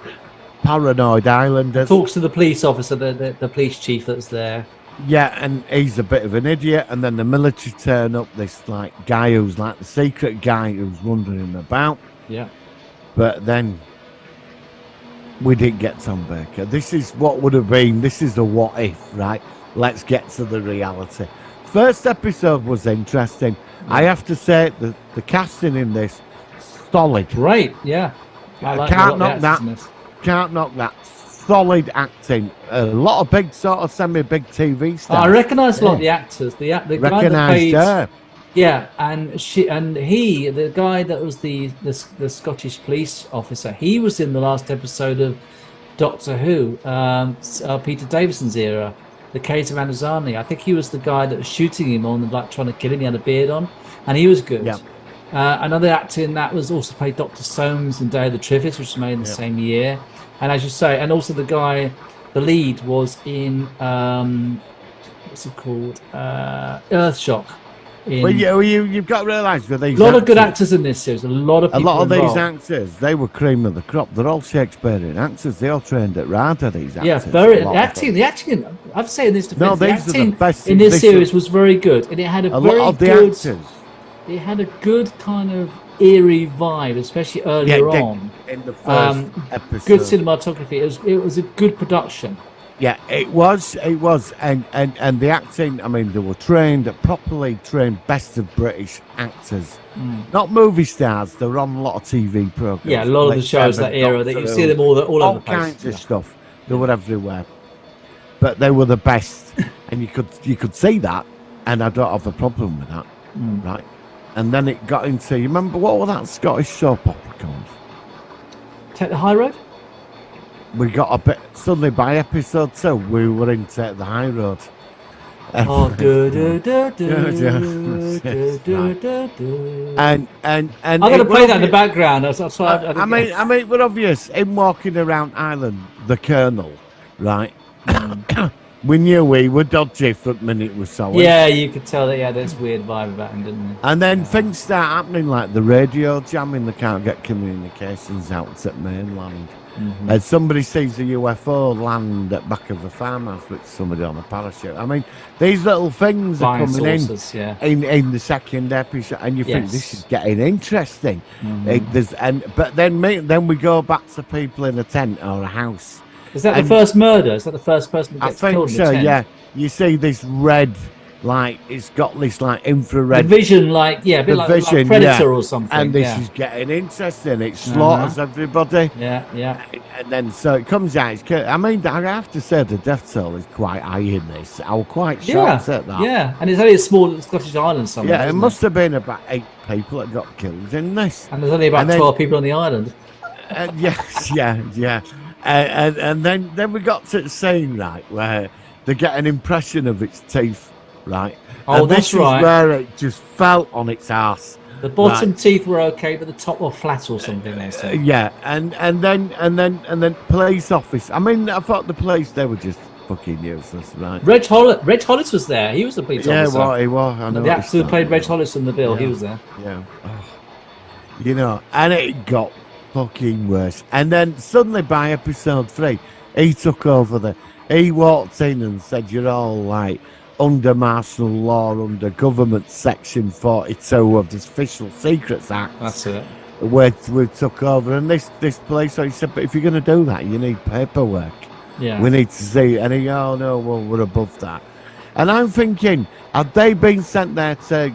Speaker 2: paranoid islanders.
Speaker 3: Talks to the police officer, the police chief that's there.
Speaker 2: Yeah, and he's a bit of an idiot. And then the military turn up. This guy who's like the secret guy who's wandering about.
Speaker 3: Yeah.
Speaker 2: But then we didn't get Tom Baker. This is what would have been. This is the what if, right? Let's get to the reality. First episode was interesting. I have to say the casting in this solid.
Speaker 3: Great, yeah. I like
Speaker 2: Can't
Speaker 3: a lot
Speaker 2: knock
Speaker 3: of
Speaker 2: that.
Speaker 3: actors in this.
Speaker 2: Can't knock that. Solid acting. A lot of big, sort of semi-big TV stars.
Speaker 3: I recognise a lot of the actors. The guy that
Speaker 2: Recognised
Speaker 3: played,
Speaker 2: her.
Speaker 3: yeah, and the guy that was the Scottish police officer. He was in the last episode of Doctor Who, Peter Davison's era, the case of Anazani. I think he was the guy that was shooting him on, like trying to kill him. He had a beard on, and he was good.
Speaker 2: Yeah.
Speaker 3: Another actor in that was also played Dr. Soames in Day of the Triffids, which was made in the same year. And as you say, and also the lead was in what's it called? Earthshock.
Speaker 2: Well, you've got to realise that these
Speaker 3: a lot of good actors in this series. A lot of
Speaker 2: these
Speaker 3: involved.
Speaker 2: actors, they were cream of the crop. They're all Shakespearean actors. They all trained at RADA. These actors.
Speaker 3: Yeah, very the acting. I'd say in this defense,
Speaker 2: No,
Speaker 3: the
Speaker 2: these are the
Speaker 3: acting
Speaker 2: best.
Speaker 3: in this series was very good, and it had a very
Speaker 2: lot of the
Speaker 3: good.
Speaker 2: actors.
Speaker 3: It had a good kind of eerie vibe, especially earlier on.
Speaker 2: In the first episode.
Speaker 3: Good cinematography. It was a good production.
Speaker 2: Yeah, it was, and the acting. I mean, they were properly trained, best of British actors, not movie stars. They were on a lot of TV programs.
Speaker 3: Yeah, a lot of the shows that era that you see them all over the place.
Speaker 2: All kinds of stuff. They were everywhere, but they were the best, and you could see that, and I don't have a problem with that, right? And then it got into. You remember what was that Scottish soap opera called?
Speaker 3: Take the High Road.
Speaker 2: We got a bit suddenly by episode 2. We were into the high road.
Speaker 3: Oh,
Speaker 2: and
Speaker 3: I'm going to play that in the background. That's why
Speaker 2: I mean, we're obvious. Him walking around Ireland, the Colonel, right? We knew we were dodgy from the minute we saw him.
Speaker 3: Yeah, you could tell that he had this weird vibe about him, didn't he?
Speaker 2: And then things start happening, like the radio jamming. They can't get communications out at mainland. And somebody sees a UFO land at back of a farmhouse with somebody on a parachute. I mean, these little things are coming in the second episode, and you think this is getting interesting. But then we go back to people in a tent or a house.
Speaker 3: Is that the first murder? Is that the first person that gets killed in the tent?
Speaker 2: Yeah. You see this red. Like it's got this like infrared
Speaker 3: the vision, like a bit like Predator or something.
Speaker 2: And this is getting interesting. It slaughters everybody.
Speaker 3: Yeah.
Speaker 2: And then so it comes out. I mean, I have to say the death toll is quite high in this. I was quite shocked at that.
Speaker 3: Yeah, and it's only a small Scottish island somewhere.
Speaker 2: Yeah, it must have been about 8 people that got killed in this.
Speaker 3: And there's only about 12 people on the island.
Speaker 2: Yes, yeah. And then we got to the scene right where they get an impression of its teeth. Right.
Speaker 3: Oh,
Speaker 2: and
Speaker 3: that's
Speaker 2: this
Speaker 3: right.
Speaker 2: Is where it just fell on its ass.
Speaker 3: The bottom teeth were okay, but the top were flat or something. They said.
Speaker 2: Yeah, and then police office. I mean, I thought the police they were just fucking useless, right?
Speaker 3: Reg Hollis was there. He was the police officer.
Speaker 2: Yeah, he was. I know.
Speaker 3: The actor who played Reg Hollis in the bill, he was there.
Speaker 2: Yeah. Oh. And it got fucking worse. And then suddenly by episode 3, he took over he walked in and said, "You're all like." Under martial law, under government section 42 of the Official Secrets Act.
Speaker 3: That's it.
Speaker 2: Where we took over, and this place. So he said, "But if you're going to do that, you need paperwork.
Speaker 3: Yeah,
Speaker 2: we need to see." And he, "Oh no, well we're above that." And I'm thinking, have they been sent there to?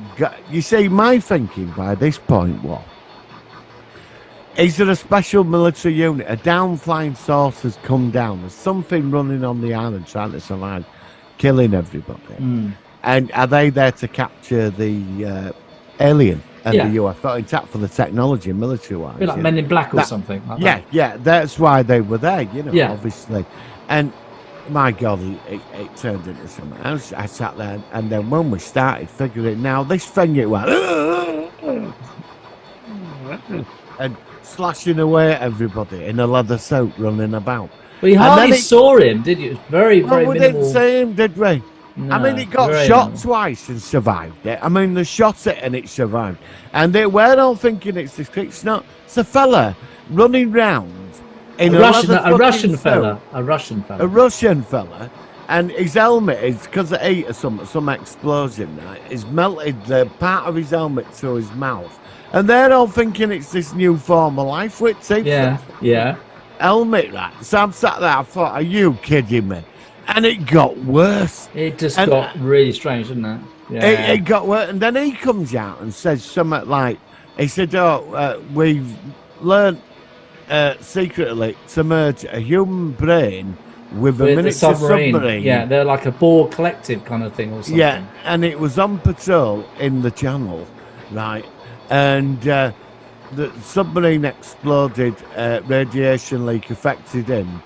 Speaker 2: You see, my thinking by this point was, is there a special military unit? A down-flying saucer has come down. There's something running on the island trying to survive. Killing everybody, and are they there to capture the alien and the UFO intact for the technology, military-wise?
Speaker 3: Like Men in Black or something. Like that.
Speaker 2: Yeah, that's why they were there, obviously. And my God, it turned into something else. I sat there, and then when we started figuring now, this thing it went and slashing away at everybody in a leather suit running about.
Speaker 3: Well, you hardly saw him, did you? It was very
Speaker 2: we
Speaker 3: minimal.
Speaker 2: didn't see him, did we?
Speaker 3: No,
Speaker 2: I mean, it got shot twice and survived it. I mean, they shot it and it survived. And we're all thinking it's this. It's not. It's a fella running round in a
Speaker 3: Russian fella. A Russian fella.
Speaker 2: And his helmet is, because it ate some explosion, right? It's melted the part of his helmet to his mouth. And they're all thinking it's this new form of life with teeth.
Speaker 3: Yeah.
Speaker 2: Helmet, right? So I'm sat there, I thought, are you kidding me? And it got worse.
Speaker 3: It just got really strange, didn't it? Yeah.
Speaker 2: It got worse. And then he comes out and says something like, he said, we've learned secretly to merge a human brain with a
Speaker 3: With the
Speaker 2: miniature
Speaker 3: submarine.
Speaker 2: submarine.
Speaker 3: Yeah, they're like a Borg collective kind of thing or something.
Speaker 2: Yeah, and it was on patrol in the channel, right? And the submarine exploded, radiation leak affected him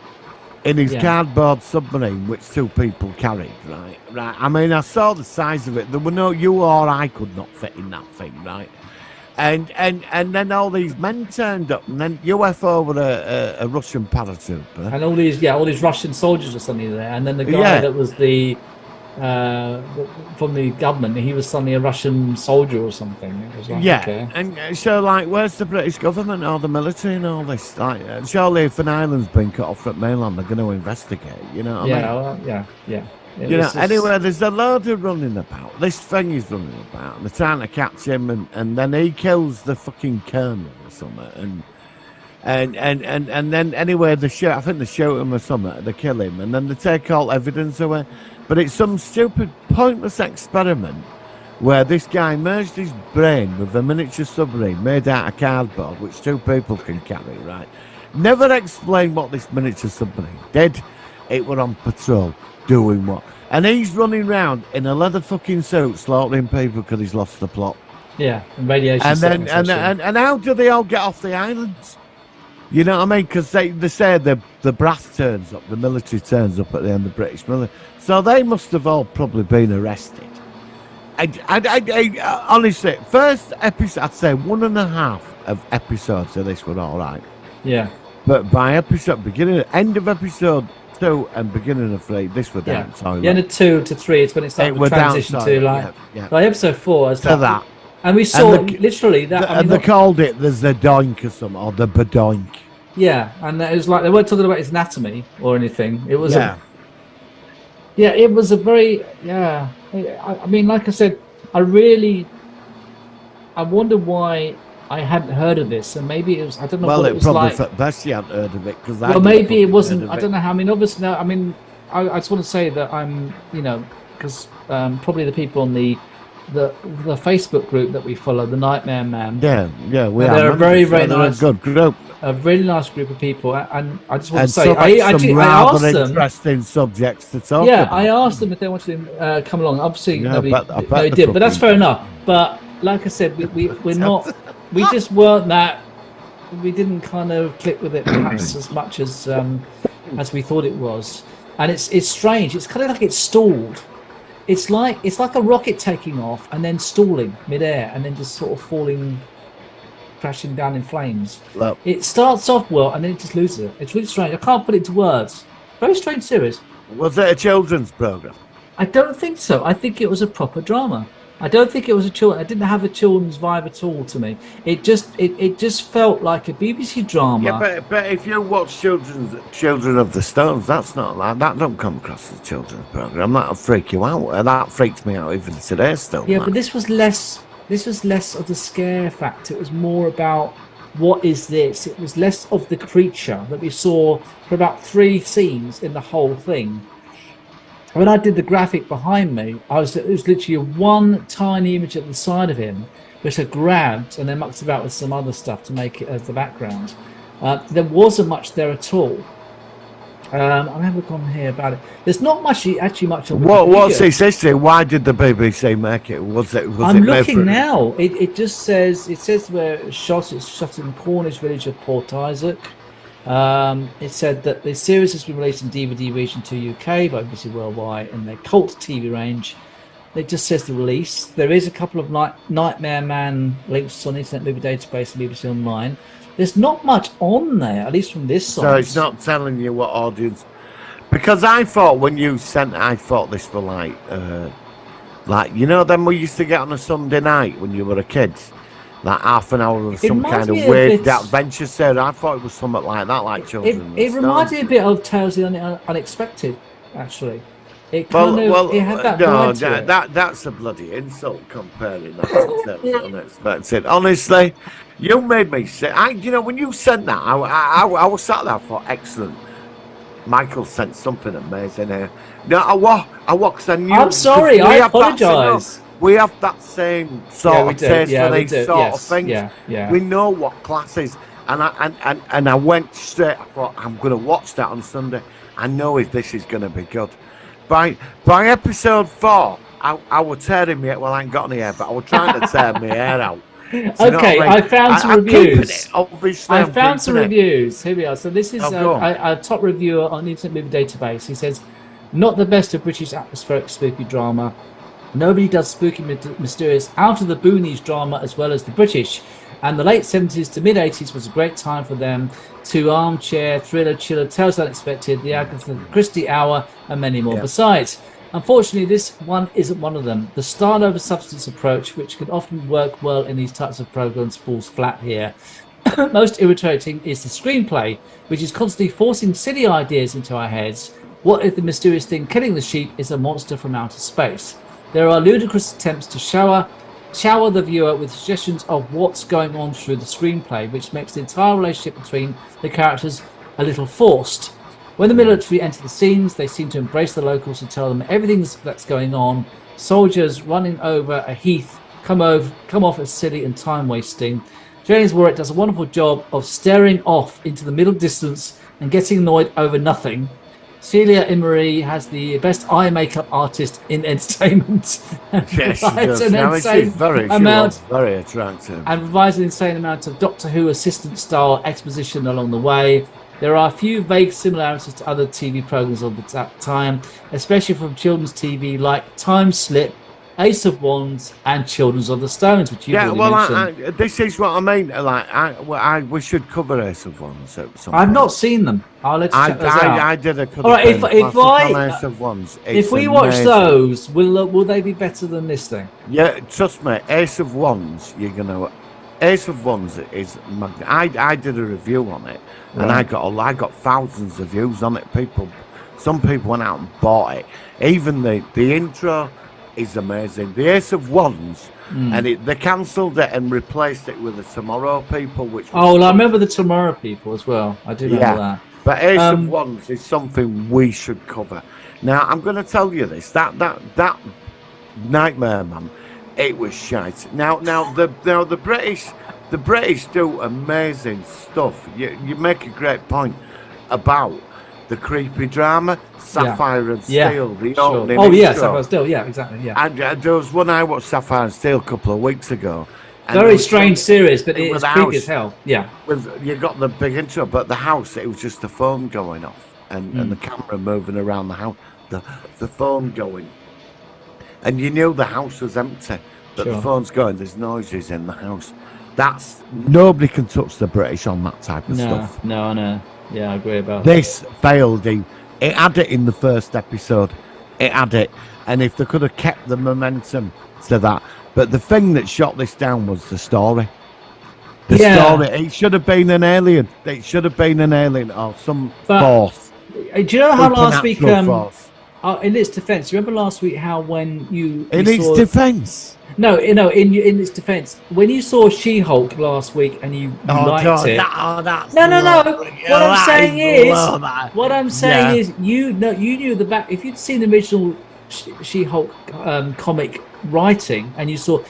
Speaker 2: in his
Speaker 3: Yeah.
Speaker 2: cardboard submarine, which 2 people carried, right? Right. I mean, I saw the size of it. There were no, you or I could not fit in that thing, right? And then all these men turned up, and then UFO were a Russian paratrooper.
Speaker 3: And all these Russian soldiers were suddenly there, and then the guy
Speaker 2: Yeah.
Speaker 3: that was the from the government, he was suddenly a Russian soldier or something. It was like,
Speaker 2: Yeah,
Speaker 3: okay.
Speaker 2: and so like, where's the British government or the military and all this? Like, surely if an island's been cut off from mainland, they're going to investigate. You know what I mean?
Speaker 3: Yeah. It
Speaker 2: You know,
Speaker 3: was just-
Speaker 2: anyway, there's a load of running about. This thing is running about, and they're trying to catch him, and then he kills the fucking colonel or something, and then anyway, they shoot. I think they shoot him or something. They kill him, and then they take all evidence away. But it's some stupid, pointless experiment where this guy merged his brain with a miniature submarine made out of cardboard, which 2 people can carry. Right? Never explained what this miniature submarine did. It were on patrol. Doing what? And he's running around in a leather fucking suit slaughtering people because he's lost the plot.
Speaker 3: Yeah, and radiation.
Speaker 2: And then
Speaker 3: sickness,
Speaker 2: and how do they all get off the islands? You know what I mean? Because they say the brass turns up, the military turns up at the end of the British military. So they must have all probably been arrested. I honestly, first episode, I'd say 1.5 of episodes of this were all right.
Speaker 3: yeah.
Speaker 2: But by end of episode 2 and beginning of 3, this were down toilet.
Speaker 3: The end of 2 to 3, it's when it started
Speaker 2: were
Speaker 3: to transition
Speaker 2: down
Speaker 3: to
Speaker 2: toilet,
Speaker 3: like episode 4. It's
Speaker 2: To
Speaker 3: like,
Speaker 2: that.
Speaker 3: and we saw
Speaker 2: And the-
Speaker 3: literally that. I
Speaker 2: And
Speaker 3: mean,
Speaker 2: they called it the Zadoink or something, or the Badoink.
Speaker 3: yeah, and it was like they weren't talking about his anatomy or anything. It was
Speaker 2: Yeah.
Speaker 3: it was a very I mean, like I said, I wonder why I hadn't heard of this, and maybe it was, I don't know
Speaker 2: Well,
Speaker 3: what it
Speaker 2: it
Speaker 3: was
Speaker 2: probably
Speaker 3: like.
Speaker 2: for best you hadn't heard of it because
Speaker 3: Well, maybe it wasn't. I don't know how. I mean, obviously, no, I mean, I just want to say that I'm, because probably the people on the Facebook group that we follow, the Nightmare Man,
Speaker 2: Yeah, we
Speaker 3: They're
Speaker 2: are.
Speaker 3: a very, very
Speaker 2: They're
Speaker 3: nice-
Speaker 2: a good group.
Speaker 3: a really nice group of people, and I just want
Speaker 2: And
Speaker 3: to say,
Speaker 2: some
Speaker 3: I asked
Speaker 2: rather
Speaker 3: them.
Speaker 2: interesting subjects to talk
Speaker 3: Yeah,
Speaker 2: about.
Speaker 3: I asked them if they wanted to come along. Obviously,
Speaker 2: Yeah,
Speaker 3: nobody,
Speaker 2: I bet
Speaker 3: nobody
Speaker 2: the
Speaker 3: did, but that's
Speaker 2: fucking-
Speaker 3: fair enough. But like I said, we're not, we just weren't that. We didn't kind of click with it perhaps as much as we thought it was, and it's strange. It's kind of like it's stalled. It's like a rocket taking off and then stalling midair and then just sort of falling, crashing down in flames.
Speaker 2: Look,
Speaker 3: It starts off well and then it just loses it. It's really strange. I can't put it into words. Very strange series.
Speaker 2: was it a children's program?
Speaker 3: I don't think so. I think it was a proper drama. I don't think it was a children. I didn't have a children's vibe at all to me. It just felt like a BBC drama.
Speaker 2: Yeah, but if you watch Children of the Stones, that's not like that. Don't come across as a children's program. That'll freak you out. That freaks me out even today still.
Speaker 3: Yeah,
Speaker 2: man.
Speaker 3: but this was less of the scare factor. It was more about what is this? It was less of the creature that we saw for about 3 scenes in the whole thing. When I did the graphic behind me, it was literally one tiny image at the side of him, which I grabbed and then mucked about with some other stuff to make it as the background. There wasn't much there at all. I'll have a look on here about it. There's not much actually much on
Speaker 2: What's
Speaker 3: Wikipedia.
Speaker 2: its history? Why did the BBC make it? Was it
Speaker 3: I'm
Speaker 2: made
Speaker 3: looking
Speaker 2: for-
Speaker 3: now. It just says where it's shot. It's shot in the Cornish village of Port Isaac. It said that the series has been released in DVD region 2 UK by BBC Worldwide in their cult TV range. It just says the release. There is a couple of Nightmare Man links on Internet Movie Database and BBC Online. There's not much on there, at least from this side.
Speaker 2: So it's not telling you what audience. Because I thought when you sent, I thought this were like you know them we used to get on a Sunday night when you were a kid, like half an hour of some
Speaker 3: reminds
Speaker 2: kind of
Speaker 3: me a
Speaker 2: weird
Speaker 3: bit-
Speaker 2: adventure series. I thought it was something like that, like Children.
Speaker 3: It reminded me a bit of Tales of the Unexpected, actually. It kind it had that vibe to it.
Speaker 2: That's a bloody insult comparing that to Tales of the Unexpected. Honestly, you made me sick. When you sent that, I was sat there for excellent. Michael sent something amazing here. No, I was, I knew.
Speaker 3: I'm sorry, I apologise.
Speaker 2: We have that same sort of taste for these sort of things.
Speaker 3: Yeah.
Speaker 2: We know what class is. And I went straight. I thought I'm going to watch that on Sunday. I know if this is going to be good. By episode 4, I was tearing me. Well, I ain't got any hair, but I was trying to tear my hair out.
Speaker 3: Okay, I found some reviews.
Speaker 2: Obviously,
Speaker 3: I found some reviews. Here we are. So this is
Speaker 2: go on.
Speaker 3: a top reviewer on the Internet Movie Database. He says, not the best of British atmospheric spooky drama. Nobody does spooky, mysterious, out of the boonies drama as well as the British. And the late 70s to mid 80s was a great time for them. To armchair, thriller, chiller, Tales Unexpected, The Agatha Christie Hour, and many more besides. Unfortunately, this one isn't one of them. The style over substance approach, which can often work well in these types of programs, falls flat here. Most irritating is the screenplay, which is constantly forcing silly ideas into our heads. What if the mysterious thing killing the sheep is a monster from outer space? There are ludicrous attempts to shower the viewer with suggestions of what's going on through the screenplay, which makes the entire relationship between the characters a little forced. When the military enter the scenes, they seem to embrace the locals and tell them everything that's going on. Soldiers running over a heath come off as silly and time-wasting. James Warwick does a wonderful job of staring off into the middle distance and getting annoyed over nothing. Celia Imrie has the best eye makeup artist in entertainment.
Speaker 2: Yes, she
Speaker 3: provides
Speaker 2: does.
Speaker 3: an
Speaker 2: Now,
Speaker 3: insane
Speaker 2: she was very attractive.
Speaker 3: and provides an insane amount of Doctor Who assistant-style exposition along the way. There are a few vague similarities to other TV programs of that time, especially from children's TV like Time Slip, Ace of Wands, and Children's of the Stones, which you've already mentioned.
Speaker 2: This is what I mean. Like, we should cover Ace of Wands at some
Speaker 3: I've
Speaker 2: point.
Speaker 3: not seen them. I'll let you check those out.
Speaker 2: I did a couple.
Speaker 3: All right,
Speaker 2: Ace of Wands.
Speaker 3: If we watch those, will they be better than this thing?
Speaker 2: Yeah, trust me. Ace of Wands, you're gonna. Ace of Wands is. I did a review on it, and I got thousands of views on it. Some people went out and bought it. Even the intro is amazing. The Ace of Wands, and they cancelled it and replaced it with the Tomorrow People, which.
Speaker 3: I remember the Tomorrow People as well. I do remember that.
Speaker 2: But Ace of Wands is something we should cover. Now I'm going to tell you this: that Nightmare Man, it was shite. Now the British do amazing stuff. You make a great point about the creepy drama, Sapphire and Steel. The opening intro.
Speaker 3: Sapphire and Steel. Yeah, exactly. Yeah.
Speaker 2: And there was one I watched, Sapphire and Steel, a couple of weeks ago.
Speaker 3: Very strange series, but it's creepy as hell. Yeah.
Speaker 2: You got the big intro, but the house, it was just the phone going off and the camera moving around the house, the phone going. And you knew the house was empty, but the phone's going, there's noises in the house. Nobody can touch the British on that type of stuff.
Speaker 3: No. Yeah, I agree about
Speaker 2: this failed. It had it in the first episode. It had it. And if they could have kept the momentum to that. But the thing that shot this down was the story. The story. It should have been an alien. It should have been an alien or some force.
Speaker 3: Do you know how last week? In its defence, you remember last week how when you
Speaker 2: in its defence.
Speaker 3: No, in its defence, when you saw She-Hulk last week and you liked it. No. What I'm saying is, you knew the back. If you'd seen the original She-Hulk comic writing and you saw,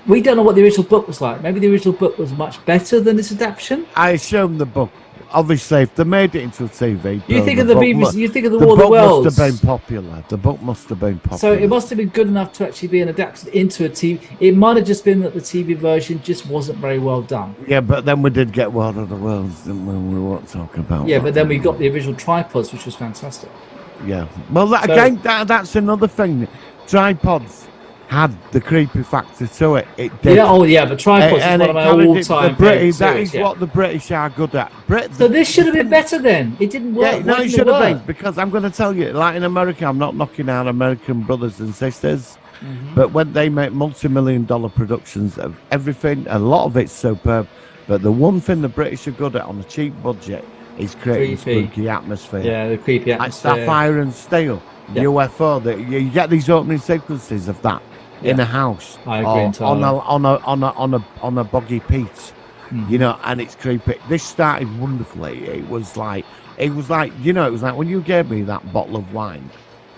Speaker 3: we don't know what the original book was like. Maybe the original book was much better than this adaptation.
Speaker 2: I assume the book. Obviously, if they made it into a TV,
Speaker 3: you think of the BBC, you think of the War of the Worlds.
Speaker 2: The book must have been popular. The book must have been popular.
Speaker 3: So it must have been good enough to actually be adapted into a TV. It might have just been that the TV version just wasn't very well done.
Speaker 2: Yeah, but then we did get War of the Worlds, didn't we? We won't talk about.
Speaker 3: Yeah, but then we got the original tripods, which was fantastic.
Speaker 2: Yeah. Well, that's another thing. Tripods had the creepy factor to it. It did.
Speaker 3: Yeah, but tripods is one of my all-time favorites.
Speaker 2: That is what the British are good at.
Speaker 3: So this should have been better then. It didn't work.
Speaker 2: Yeah, no, it should have been, because I'm going to tell you, like in America, I'm not knocking our American brothers and sisters, but when they make multi-million-dollar productions of everything, a lot of it's superb. But the one thing the British are good at on a cheap budget is creating spooky atmosphere.
Speaker 3: Yeah, the creepy atmosphere.
Speaker 2: Like Sapphire and Steel, UFO. You get these opening sequences of that. In a house,
Speaker 3: I agree entirely.
Speaker 2: on a boggy peat, and it's creepy. This started wonderfully. It was like when you gave me that bottle of wine,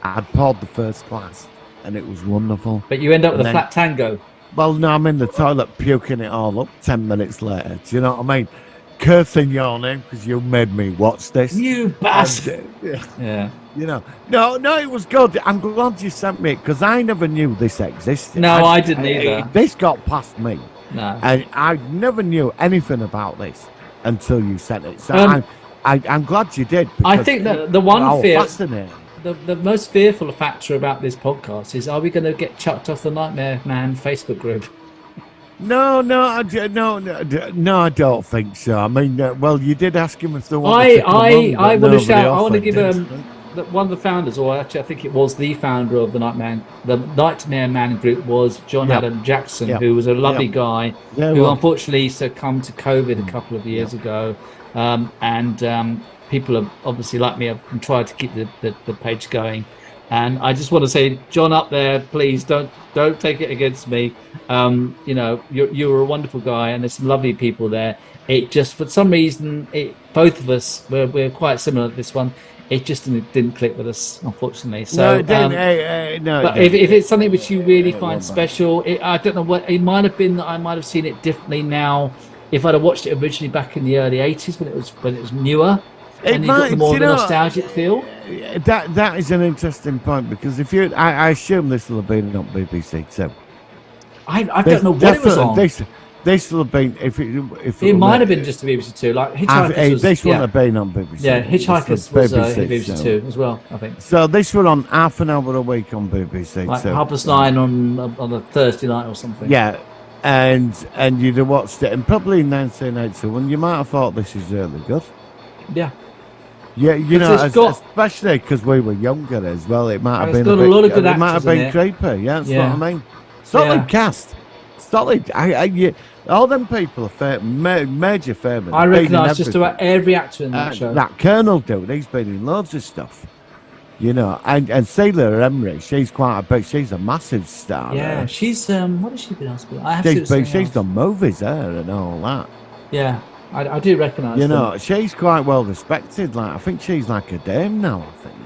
Speaker 2: I'd poured the first glass, and it was wonderful.
Speaker 3: But you end up with a flat tango.
Speaker 2: Well, no, I'm in the toilet puking it all up 10 minutes later. Do you know what I mean? cursing your name because you made me watch this.
Speaker 3: You bastard.
Speaker 2: And,
Speaker 3: Yeah.
Speaker 2: you know, no, it was good. I'm glad you sent me it because I never knew this existed.
Speaker 3: No, I didn't either.
Speaker 2: This got past me,
Speaker 3: No.
Speaker 2: and I never knew anything about this until you sent it. So I'm glad you did.
Speaker 3: I think that the one fear,
Speaker 2: fascinating.
Speaker 3: the most fearful factor about this podcast is: are we going to get chucked off the Nightmare Man Facebook group?
Speaker 2: No, I don't think so. I mean, well, you did ask him if they wanted to come on,
Speaker 3: I
Speaker 2: but
Speaker 3: want to
Speaker 2: nobody
Speaker 3: shout. I want to
Speaker 2: offered,
Speaker 3: give
Speaker 2: didn't they?
Speaker 3: one of the founders, or actually, I think it was the founder of the Nightmare Man group was John
Speaker 2: Yeah.
Speaker 3: Adam Jackson,
Speaker 2: Yeah.
Speaker 3: who was a lovely
Speaker 2: Yeah.
Speaker 3: guy
Speaker 2: Yeah,
Speaker 3: who
Speaker 2: well,
Speaker 3: unfortunately succumbed to COVID a couple of years ago, and people have obviously like me have tried to keep the page going. And I just want to say, John, up there, please don't take it against me. You know, you were a wonderful guy, and there's some lovely people there. It just, for some reason, both of us we're quite similar at this one. It just didn't click with us, unfortunately. So,
Speaker 2: no, it didn't. No,
Speaker 3: but
Speaker 2: it
Speaker 3: if it's something which you really find
Speaker 2: wasn't.
Speaker 3: special, I don't know what it might have been that I might have seen it differently now. If I'd have watched it originally back in the early '80s when it was newer. And you got the more of the nostalgic feel.
Speaker 2: That is an interesting point because if you, I assume this will have been on BBC too.
Speaker 3: I don't know what it was on.
Speaker 2: This will have been if
Speaker 3: it might have been just the BBC Two. Like Hitchhikers was,
Speaker 2: this wouldn't have been on BBC.
Speaker 3: Yeah, Hitchhikers was BBC
Speaker 2: so.
Speaker 3: Two as well, I think.
Speaker 2: So this were on half an hour a week on BBC
Speaker 3: Like
Speaker 2: Two.
Speaker 3: 9:30 on a Thursday night or something.
Speaker 2: Yeah, and you'd have watched it, and probably in 1982, and you might have thought this is really good.
Speaker 3: Yeah.
Speaker 2: Yeah, you know,
Speaker 3: it's got-
Speaker 2: especially because we were younger as well. It might have
Speaker 3: It's
Speaker 2: been
Speaker 3: got a
Speaker 2: bit,
Speaker 3: lot of good
Speaker 2: it might have
Speaker 3: actors in
Speaker 2: been
Speaker 3: it.
Speaker 2: creepy. Yeah, that's
Speaker 3: Yeah.
Speaker 2: what I mean. Solid
Speaker 3: Yeah.
Speaker 2: cast, solid. All them people are major famous.
Speaker 3: I recognise just about every actor in that show.
Speaker 2: That Colonel dude, he's been in loads of stuff. You know, and Celia Emery, she's she's a massive star.
Speaker 3: Yeah, she's what has she been asked? I have seen
Speaker 2: she's
Speaker 3: something else.
Speaker 2: done movies there and all that.
Speaker 3: Yeah, I do recognise.
Speaker 2: You
Speaker 3: them.
Speaker 2: know, she's quite well respected. Like I think she's like a dame now.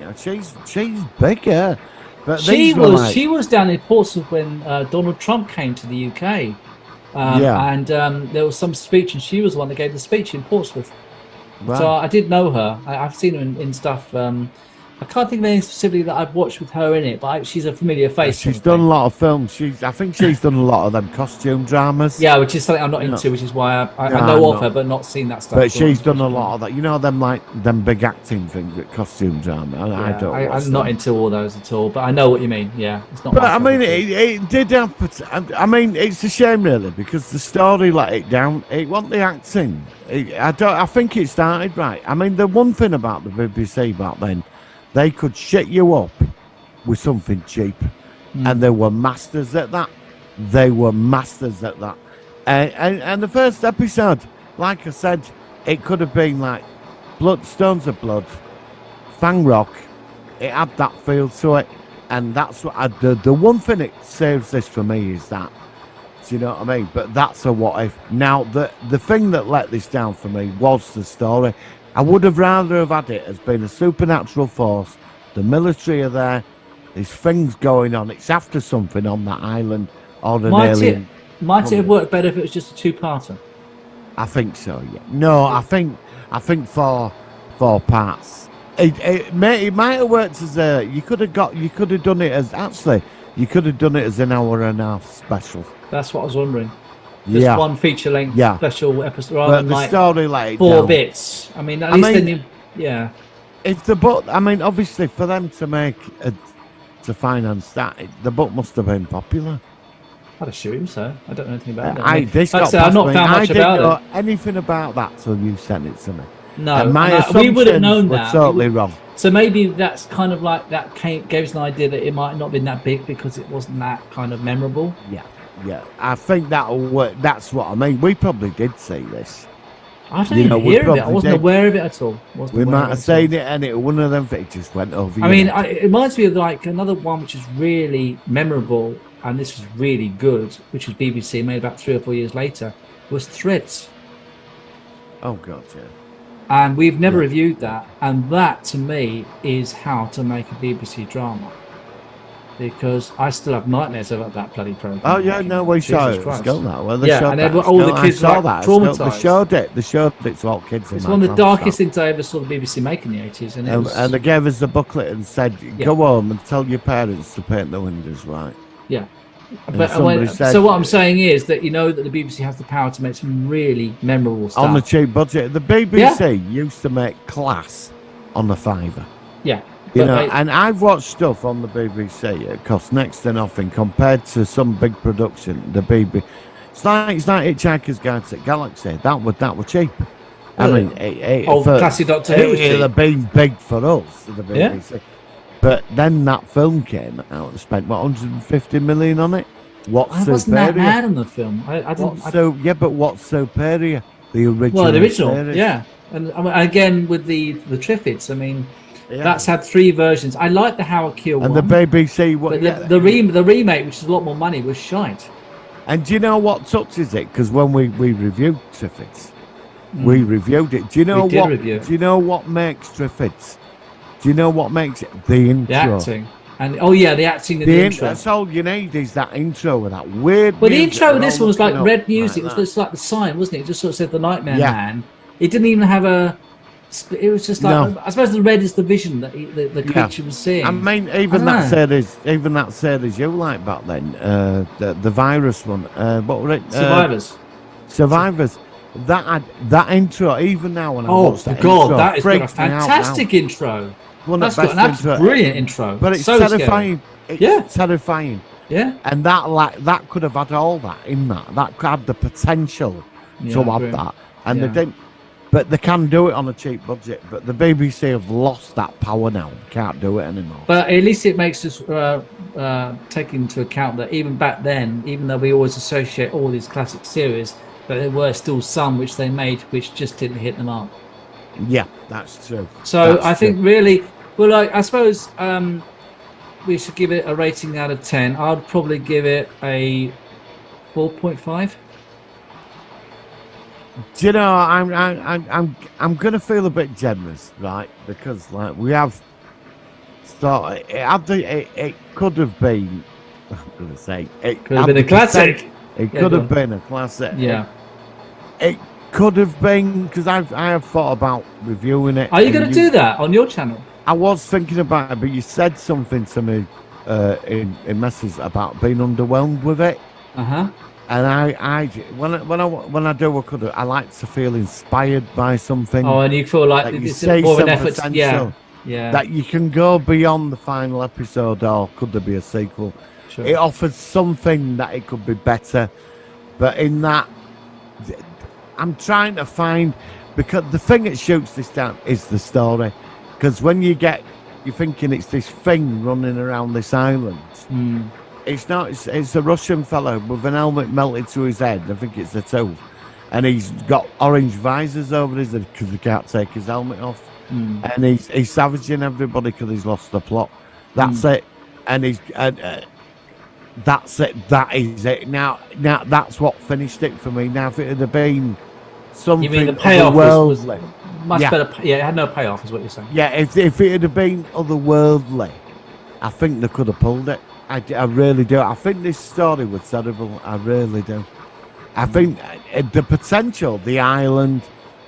Speaker 2: I think she's bigger. But
Speaker 3: she
Speaker 2: these were
Speaker 3: was
Speaker 2: like,
Speaker 3: she was down in Portsmouth when Donald Trump came to the UK. And there was some speech, and she was the one that gave the speech in Portsmouth.
Speaker 2: right.
Speaker 3: So I did know her. I've seen her in stuff. I can't think of anything specifically that I've watched with her in it, but she's a familiar face.
Speaker 2: She's
Speaker 3: sort of
Speaker 2: done a
Speaker 3: thing.
Speaker 2: lot of films. I think she's done a lot of them costume dramas.
Speaker 3: Yeah, which is something I'm not
Speaker 2: No.
Speaker 3: into, which is why I
Speaker 2: No,
Speaker 3: know
Speaker 2: I'm
Speaker 3: of her, but not seen that stuff.
Speaker 2: But she's done a lot of that. You know them like them big acting things, like costume drama. And I don't. watch
Speaker 3: I'm not
Speaker 2: them.
Speaker 3: into all those at all, but I know what you mean. Yeah, it's not.
Speaker 2: But
Speaker 3: my
Speaker 2: I mean,
Speaker 3: cup of tea.
Speaker 2: it did have. I mean, it's a shame really because the story let it down. It wasn't the acting. I think it started right. I mean, the one thing about the BBC back then, they could shit you up with something cheap, and they were masters at that. And the first episode, like I said, it could have been like Stones of Blood, Fang Rock. It had that feel to it, and that's what the one thing it saves this for me is that. Do you know what I mean? But that's a what if. Now the thing that let this down for me was the story. I would have rather have had it as being a supernatural force. The military are there. There's things going on. It's after something on that island or an alien.
Speaker 3: Might it have worked better if it was just a two-parter?
Speaker 2: I think so. Yeah. No, I think four parts. It might have worked as a. You could have done it as an hour and a half special.
Speaker 3: That's what I was wondering. Just
Speaker 2: Yeah.
Speaker 3: one feature-length
Speaker 2: Yeah.
Speaker 3: special episode rather
Speaker 2: But
Speaker 3: than
Speaker 2: the
Speaker 3: like
Speaker 2: story let it
Speaker 3: 4
Speaker 2: down.
Speaker 3: bits. I mean, at
Speaker 2: I
Speaker 3: least
Speaker 2: mean-
Speaker 3: then you, yeah.
Speaker 2: If the book, I mean, obviously for them to finance that, the book must have been popular.
Speaker 3: I'd assume so. I don't know anything about it.
Speaker 2: This
Speaker 3: like I
Speaker 2: got
Speaker 3: said, I've
Speaker 2: past
Speaker 3: not
Speaker 2: me.
Speaker 3: found
Speaker 2: I
Speaker 3: much
Speaker 2: didn't
Speaker 3: about
Speaker 2: know
Speaker 3: it.
Speaker 2: anything about that till you sent it to me.
Speaker 3: No,
Speaker 2: And my
Speaker 3: we would have
Speaker 2: assumptions
Speaker 3: known
Speaker 2: were
Speaker 3: that.
Speaker 2: totally wrong.
Speaker 3: So maybe that's kind of like that gave us an idea that it might not have been that big because it wasn't that kind of memorable.
Speaker 2: Yeah. I think that'll work. That's what I mean. We probably did see this.
Speaker 3: I don't
Speaker 2: You know,
Speaker 3: even
Speaker 2: we
Speaker 3: hear of it. I
Speaker 2: probably
Speaker 3: wasn't
Speaker 2: did.
Speaker 3: aware of it at all.
Speaker 2: We might have seen it, and it one of them. It just went over.
Speaker 3: I
Speaker 2: your
Speaker 3: mean,
Speaker 2: head.
Speaker 3: it reminds me of like another one which is really memorable, and this was really good, which was BBC made about 3 or 4 years later, was Threads.
Speaker 2: Oh god, yeah.
Speaker 3: And we've never reviewed that, and that to me is how to make a BBC drama. because I still have nightmares about that bloody program.
Speaker 2: Oh yeah, no, we
Speaker 3: Jesus
Speaker 2: saw it.
Speaker 3: Christ.
Speaker 2: Still that. Well, they
Speaker 3: Yeah,
Speaker 2: showed
Speaker 3: and
Speaker 2: that.
Speaker 3: all the
Speaker 2: Still,
Speaker 3: kids
Speaker 2: I saw
Speaker 3: like
Speaker 2: that.
Speaker 3: traumatized.
Speaker 2: Still, they showed it. They showed it to all kids.
Speaker 3: It's
Speaker 2: in
Speaker 3: one of
Speaker 2: my
Speaker 3: the
Speaker 2: class,
Speaker 3: darkest
Speaker 2: that.
Speaker 3: things I ever saw the BBC make in the 80s, and it was,
Speaker 2: And they gave us the booklet and said, "Go home and tell your parents to paint the windows white."
Speaker 3: yeah.
Speaker 2: And
Speaker 3: But
Speaker 2: somebody said-
Speaker 3: so what I'm saying is that you know that the BBC has the power to make some really memorable stuff.
Speaker 2: On the cheap budget, the BBC used to make class on the fiver.
Speaker 3: Yeah.
Speaker 2: You
Speaker 3: But
Speaker 2: know,
Speaker 3: they-
Speaker 2: and I've watched stuff on the BBC. It costs next to nothing compared to some big production. The BBC, it's like Hitchhiker's Guide to the Galaxy. That were cheap. I
Speaker 3: Really?
Speaker 2: mean,
Speaker 3: Old classic Doctor Who was cheap.
Speaker 2: It'd have been big for us, the BBC. But then that film came out and spent what 150 million on it. What's
Speaker 3: I wasn't that
Speaker 2: superior?
Speaker 3: mad on the film. I didn't.
Speaker 2: But what's superior? The original.
Speaker 3: Well, the original,
Speaker 2: series.
Speaker 3: yeah. And I mean, again with the Triffids, I mean,
Speaker 2: Yeah.
Speaker 3: that's had 3 versions. I like the Howard Keel
Speaker 2: And
Speaker 3: one.
Speaker 2: the BBC.
Speaker 3: but the remake, which is a lot more money, was shite.
Speaker 2: And do you know what touches it? Because when we reviewed Triffids, we reviewed it. Do you know
Speaker 3: We did
Speaker 2: what?
Speaker 3: review it.
Speaker 2: Do you know what makes Triffids? Do you know what makes it? The intro.
Speaker 3: The acting. And the acting in the intro.
Speaker 2: That's all you need is that intro with that weird.
Speaker 3: Well, the
Speaker 2: music
Speaker 3: intro of
Speaker 2: and
Speaker 3: this
Speaker 2: all
Speaker 3: one was like
Speaker 2: looking
Speaker 3: red
Speaker 2: up
Speaker 3: music.
Speaker 2: like
Speaker 3: It was just like the sign, wasn't it? It just sort of said the Nightmare
Speaker 2: Yeah.
Speaker 3: Man. It didn't even have a. It was just like
Speaker 2: No.
Speaker 3: I suppose the red is the vision that the
Speaker 2: Yeah.
Speaker 3: creature was seeing.
Speaker 2: I mean, even that series you like back then, the virus one. What were it?
Speaker 3: Survivors.
Speaker 2: That intro, even now when I
Speaker 3: Oh
Speaker 2: watch that
Speaker 3: God,
Speaker 2: intro,
Speaker 3: that has got a
Speaker 2: freaks me out now.
Speaker 3: fantastic intro.
Speaker 2: One of
Speaker 3: That's
Speaker 2: the
Speaker 3: got an
Speaker 2: best
Speaker 3: absolute
Speaker 2: intro.
Speaker 3: brilliant intro.
Speaker 2: But it's
Speaker 3: so
Speaker 2: terrifying.
Speaker 3: Scary.
Speaker 2: It's terrifying.
Speaker 3: Yeah.
Speaker 2: And that could have had all that in that. That could have the potential
Speaker 3: Yeah,
Speaker 2: to
Speaker 3: I
Speaker 2: have
Speaker 3: agree.
Speaker 2: that. And
Speaker 3: Yeah.
Speaker 2: they didn't. But they can do it on a cheap budget. But the BBC have lost that power now. They can't do it anymore.
Speaker 3: But at least it makes us take into account that even back then, even though we always associate all these classic series, but there were still some which they made which just didn't hit the mark.
Speaker 2: Yeah, that's true.
Speaker 3: So
Speaker 2: That's
Speaker 3: I think
Speaker 2: true.
Speaker 3: really, well, like I suppose we should give it a rating out of 10. I'd probably give it a 4.5.
Speaker 2: Do you know, I'm gonna feel a bit generous, right? Because like we have started, it could have been. I'm gonna say it
Speaker 3: Could have been a classic.
Speaker 2: It
Speaker 3: Yeah,
Speaker 2: could
Speaker 3: go
Speaker 2: have
Speaker 3: on.
Speaker 2: been a classic.
Speaker 3: Yeah.
Speaker 2: It could have been because I have thought about reviewing it.
Speaker 3: Are you
Speaker 2: and
Speaker 3: going to do that on your channel?
Speaker 2: I was thinking about it, but you said something to me in messages about being underwhelmed with it.
Speaker 3: Uh huh.
Speaker 2: And when I do, I like to feel inspired by something.
Speaker 3: Oh, and you feel like
Speaker 2: That you
Speaker 3: it's
Speaker 2: see
Speaker 3: more of an
Speaker 2: some
Speaker 3: effort. Yeah.
Speaker 2: potential.
Speaker 3: Yeah.
Speaker 2: That you can go beyond the final episode, or could there be a sequel?
Speaker 3: Sure.
Speaker 2: It offers something that it could be better, but in that, I'm trying to find, because the thing that shoots this down is the story. Because when you're thinking it's this thing running around this island.
Speaker 3: Mm.
Speaker 2: It's not. It's a Russian fellow with an helmet melted to his head. I think it's the tooth, and he's got orange visors over his head because he can't take his helmet off.
Speaker 3: Mm.
Speaker 2: And he's savaging everybody because he's lost the plot. That's it. And that's it. That is it. Now that's what finished it for me. Now if it had been something
Speaker 3: You mean the payoff was
Speaker 2: otherworldly,
Speaker 3: much
Speaker 2: Yeah.
Speaker 3: better? Yeah, it had no payoff, is what you're saying.
Speaker 2: yeah. If it had been otherworldly, I think they could have pulled it. I really do. I think this story was terrible. I really do. I think the potential, the island,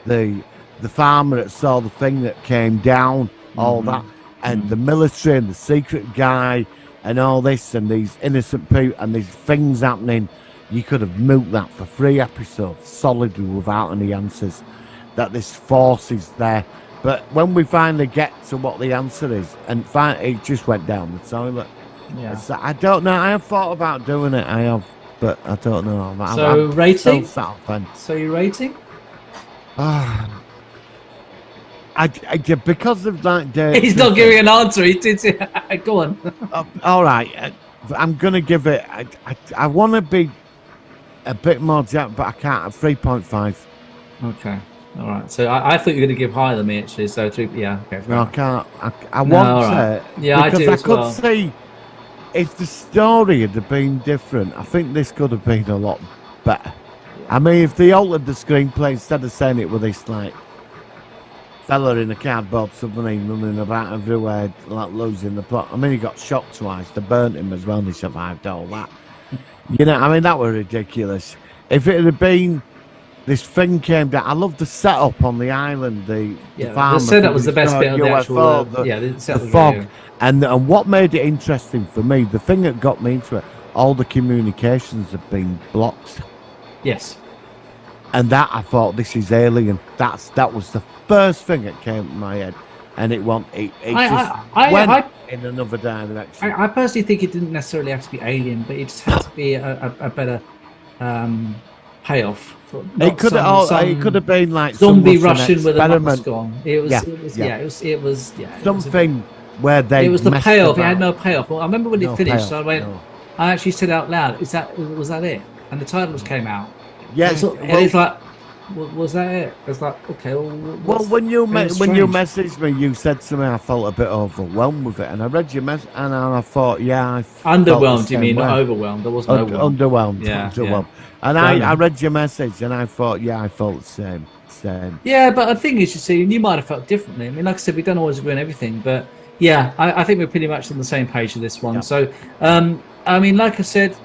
Speaker 2: the farmer that saw the thing that came down, all that, and the military and the secret guy and all this and these innocent people and these things happening, you could have milked that for 3 episodes solidly without any answers. That this force is there. But when we finally get to what the answer is, and it just went down the toilet.
Speaker 3: Yeah.
Speaker 2: So I don't know. I have thought about doing it. I have, but I don't know.
Speaker 3: So, rating?
Speaker 2: So sat on.
Speaker 3: So your rating?
Speaker 2: Because of that.
Speaker 3: He's not giving an answer. He did. Go on.
Speaker 2: All right, I'm gonna give it. I want to be a bit more but I can't. 3.5.
Speaker 3: Okay. All right. So I thought you were going to give higher than me actually. So 3. Yeah. Okay. fair
Speaker 2: No, I
Speaker 3: enough.
Speaker 2: can't. I
Speaker 3: No,
Speaker 2: want
Speaker 3: all
Speaker 2: to.
Speaker 3: right. Yeah, I
Speaker 2: because
Speaker 3: do
Speaker 2: I
Speaker 3: as
Speaker 2: could
Speaker 3: well.
Speaker 2: see if the story had been different. I think this could have been a lot better. I mean, if they altered the screenplay instead of saying it with this like fella in a cardboard submarine running about everywhere, like losing the plot. I mean, he got shot twice. They burnt him as well, and he survived all that. You know, I mean, that was ridiculous. If it had been this thing came down, I love the setup on the island. The farm.
Speaker 3: The setup was the best bit of the actual.
Speaker 2: The fog, and what made it interesting for me, the thing that got me into it, all the communications have been blocked.
Speaker 3: Yes.
Speaker 2: And that I thought, this is alien. That was the first thing that came to my head, and it went in another direction.
Speaker 3: I personally think it didn't necessarily have to be alien, but it just had to be a better payoff.
Speaker 2: It could have been like
Speaker 3: zombie Russian with a mask on. It was
Speaker 2: something where they.
Speaker 3: It was the payoff.
Speaker 2: About.
Speaker 3: It had no payoff. Well, I remember when it finished. So I actually said out loud, was that it? And the titles came out.
Speaker 2: Yes,
Speaker 3: and it's like, was that it? It's like, okay.
Speaker 2: Well, when you messaged me, you said to me, I felt a bit overwhelmed with it, and I read your message, and I thought,
Speaker 3: underwhelmed. You mean not overwhelmed? There wasn't
Speaker 2: underwhelmed.
Speaker 3: Yeah,
Speaker 2: underwhelmed. And I read your message, and I thought, I felt the same.
Speaker 3: Yeah, but the thing is, you see, you might have felt differently. I mean, like I said, we don't always agree on everything, but yeah, I think we're pretty much on the same page with this one. Yeah. So, I mean, like I said,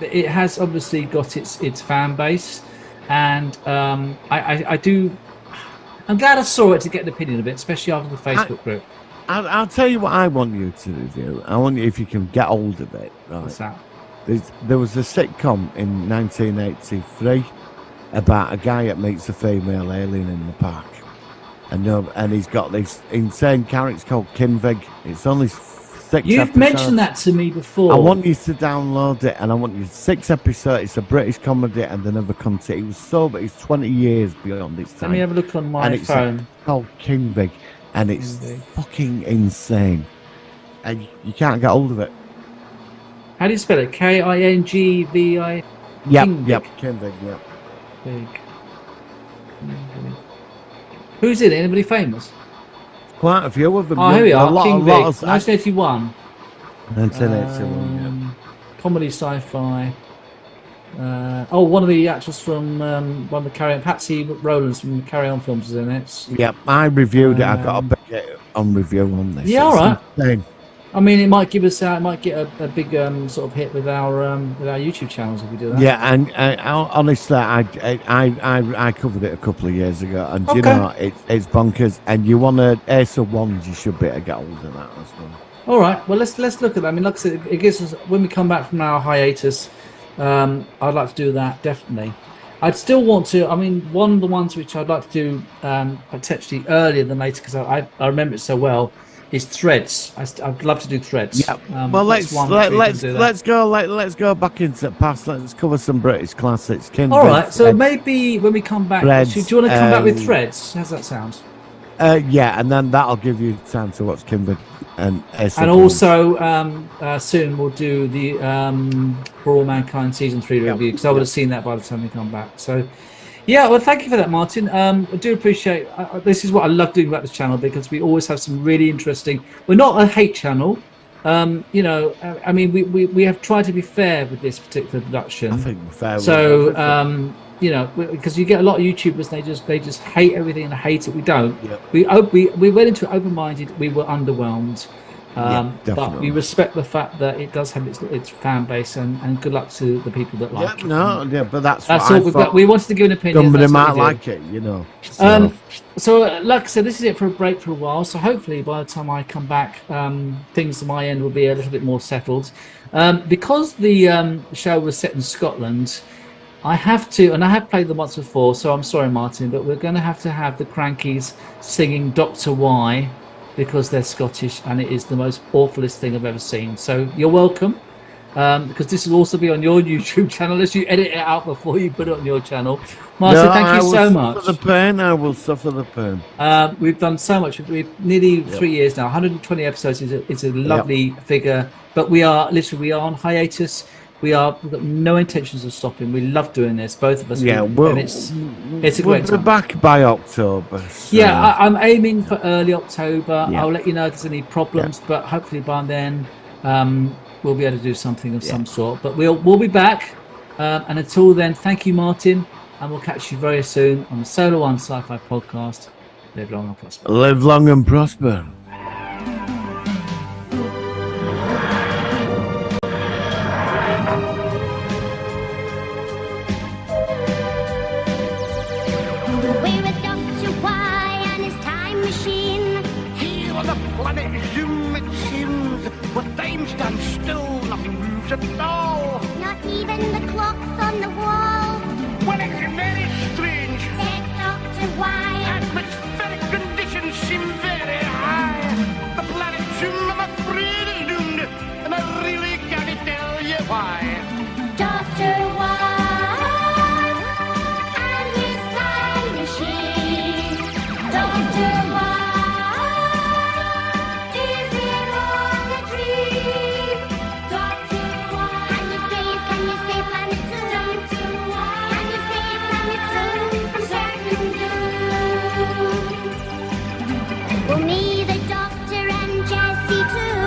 Speaker 3: it has obviously got its fan base, and I'm glad I saw it to get an opinion of it, especially after the Facebook group.
Speaker 2: I'll tell you what I want you to review. I want you, if you can get hold of it. Right?
Speaker 3: What's that?
Speaker 2: There was a sitcom in 1983 about a guy that meets a female alien in the park, and he's got this insane character called Kinvig. It's only 6
Speaker 3: You've
Speaker 2: episodes.
Speaker 3: mentioned that to me before.
Speaker 2: I want you to download it, and I want you 6 episodes. It's a British comedy, and they never continue. It was sober. It's 20 years beyond its time.
Speaker 3: Let me have a look on my phone.
Speaker 2: It's called Kinvig, and it's fucking insane. And you can't get hold of it.
Speaker 3: How do you spell it? Kingvi?
Speaker 2: Yep, Kinvig, yep.
Speaker 3: Big. Who's in it? Anybody famous?
Speaker 2: Quite a few of them.
Speaker 3: Oh, here we are. King Vic,
Speaker 2: 1981. 1981,
Speaker 3: Comedy, sci-fi. One of the actors from one of the Carry On, Patsy Rowlands from Carry On films is in it.
Speaker 2: Yep, I reviewed it. I got a big on review on this.
Speaker 3: Yeah, all right. Insane. I mean, it might give us it might get a big sort of hit with our YouTube channels if we do that.
Speaker 2: Yeah, and honestly, I covered it a couple of years ago, and you know it's bonkers. And you want to Ace of Wands, you should be able to get hold of that as well.
Speaker 3: All right, well let's look at that. I mean, like I said, it gives us when we come back from our hiatus. I'd like to do that definitely. I'd still want to. I mean, one of the ones which I'd like to do potentially earlier than later because I remember it so well. Is Threads. I'd love to do Threads.
Speaker 2: Yeah. Well, let's go back into the past. Let's cover some British classics.
Speaker 3: All right. So maybe when we come back,
Speaker 2: Threads,
Speaker 3: do you want to come back with Threads? How's that sound?
Speaker 2: Yeah, and then that'll give you time to watch Kinvig and
Speaker 3: also soon we'll do the For All Mankind season 3 review because I would have seen that by the time we come back. So. Yeah, well, thank you for that, Martin. I do appreciate. This is what I love doing about this channel because we always have some really interesting. We're not a hate channel, you know. I mean, we have tried to be fair with this particular production.
Speaker 2: I think we're fair.
Speaker 3: So, you know, because you get a lot of YouTubers, they just hate everything and hate it. We don't.
Speaker 2: Yep.
Speaker 3: We went into it open-minded. We were underwhelmed. But we respect the fact that it does have its fan base, and good luck to the people that like it.
Speaker 2: But that's
Speaker 3: all we've got. We wanted to give an opinion.
Speaker 2: Somebody might like it, you know.
Speaker 3: So, like I said, this is it for a break for a while. So hopefully, by the time I come back, things on my end will be a little bit more settled. Because the show was set in Scotland, I have to, and I have played them once before. So I'm sorry, Martin, but we're going to have the Crankies singing Dr. Y. Because they're Scottish, and it is the most awfulest thing I've ever seen. So you're welcome, because this will also be on your YouTube channel. Unless you edit it out before you put it on your channel. Martin, thank you so much.
Speaker 2: I will suffer the pain.
Speaker 3: We've done so much. We've nearly 3 years now. 120 episodes is a lovely figure, but we are on hiatus. We've got no intentions of stopping. We love doing this, both of us.
Speaker 2: Yeah,
Speaker 3: it's a great time.
Speaker 2: We're back by October. So.
Speaker 3: Yeah, I'm aiming for early October.
Speaker 2: Yeah.
Speaker 3: I'll let you know if there's any problems, but hopefully by then we'll be able to do something of some sort. But we'll be back, and until then, thank you, Martin, and we'll catch you very soon on the Solar One Sci-Fi Podcast. Live long and prosper.
Speaker 2: Live long and prosper.
Speaker 6: We're with Dr. Y and his time machine.
Speaker 7: Here on the planet Zoom, it seems, where time stands still, nothing moves at all.
Speaker 6: Not even the clocks on the wall.
Speaker 7: Well, it's very strange.
Speaker 6: Said Dr. Y.
Speaker 7: Atmospheric conditions seem very high. The planet Zoom, I'm afraid, is doomed, and I really can't tell you why.
Speaker 6: Dr. Y and his time machine. Dr. Y, is it all a dream? Dr. Y, can you save Planet Zoo? Dr. Y, can you save Planet Zoo from certain doom? Well, me, the doctor, and Jessie too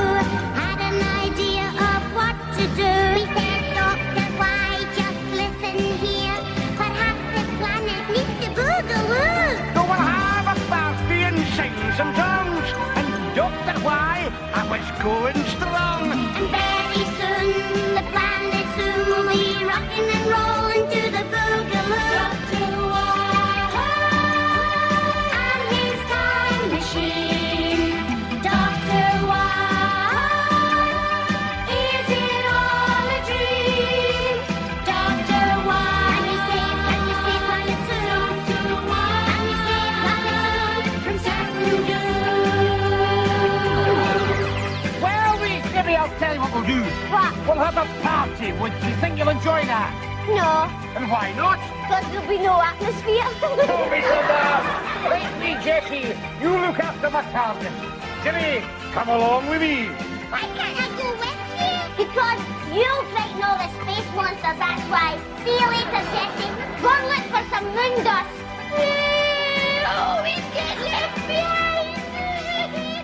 Speaker 6: had an idea of what to do. We said, Dr. Y, just listen here. But half the planet needs to boogaloo.
Speaker 7: So we'll have a party and sing some songs, and Dr. Y, I was going strong.
Speaker 6: And very soon the planet soon will be rocking and rolling to the boogaloo. Dr. Y and his time machine. Dr. Y, is it all a dream? Dr. Y, can you save Planet Zoo? Dr. Y, can you save Planet Zoo from certain doom?
Speaker 7: Well, maybe I'll tell you what we'll do.
Speaker 6: What?
Speaker 7: We'll have a party. Would you think you'll enjoy that?
Speaker 6: No,
Speaker 7: And why not?
Speaker 6: because there'll be no atmosphere.
Speaker 7: Don't be so bad. Right, me, Jessie. You look after my TARDIS. Jimmy, come along with me.
Speaker 6: I can't go with you. Because you'll frighten all the space monsters, that's why. See you later, Jessie. Go and look for some moon dust. Oh, we get left behind.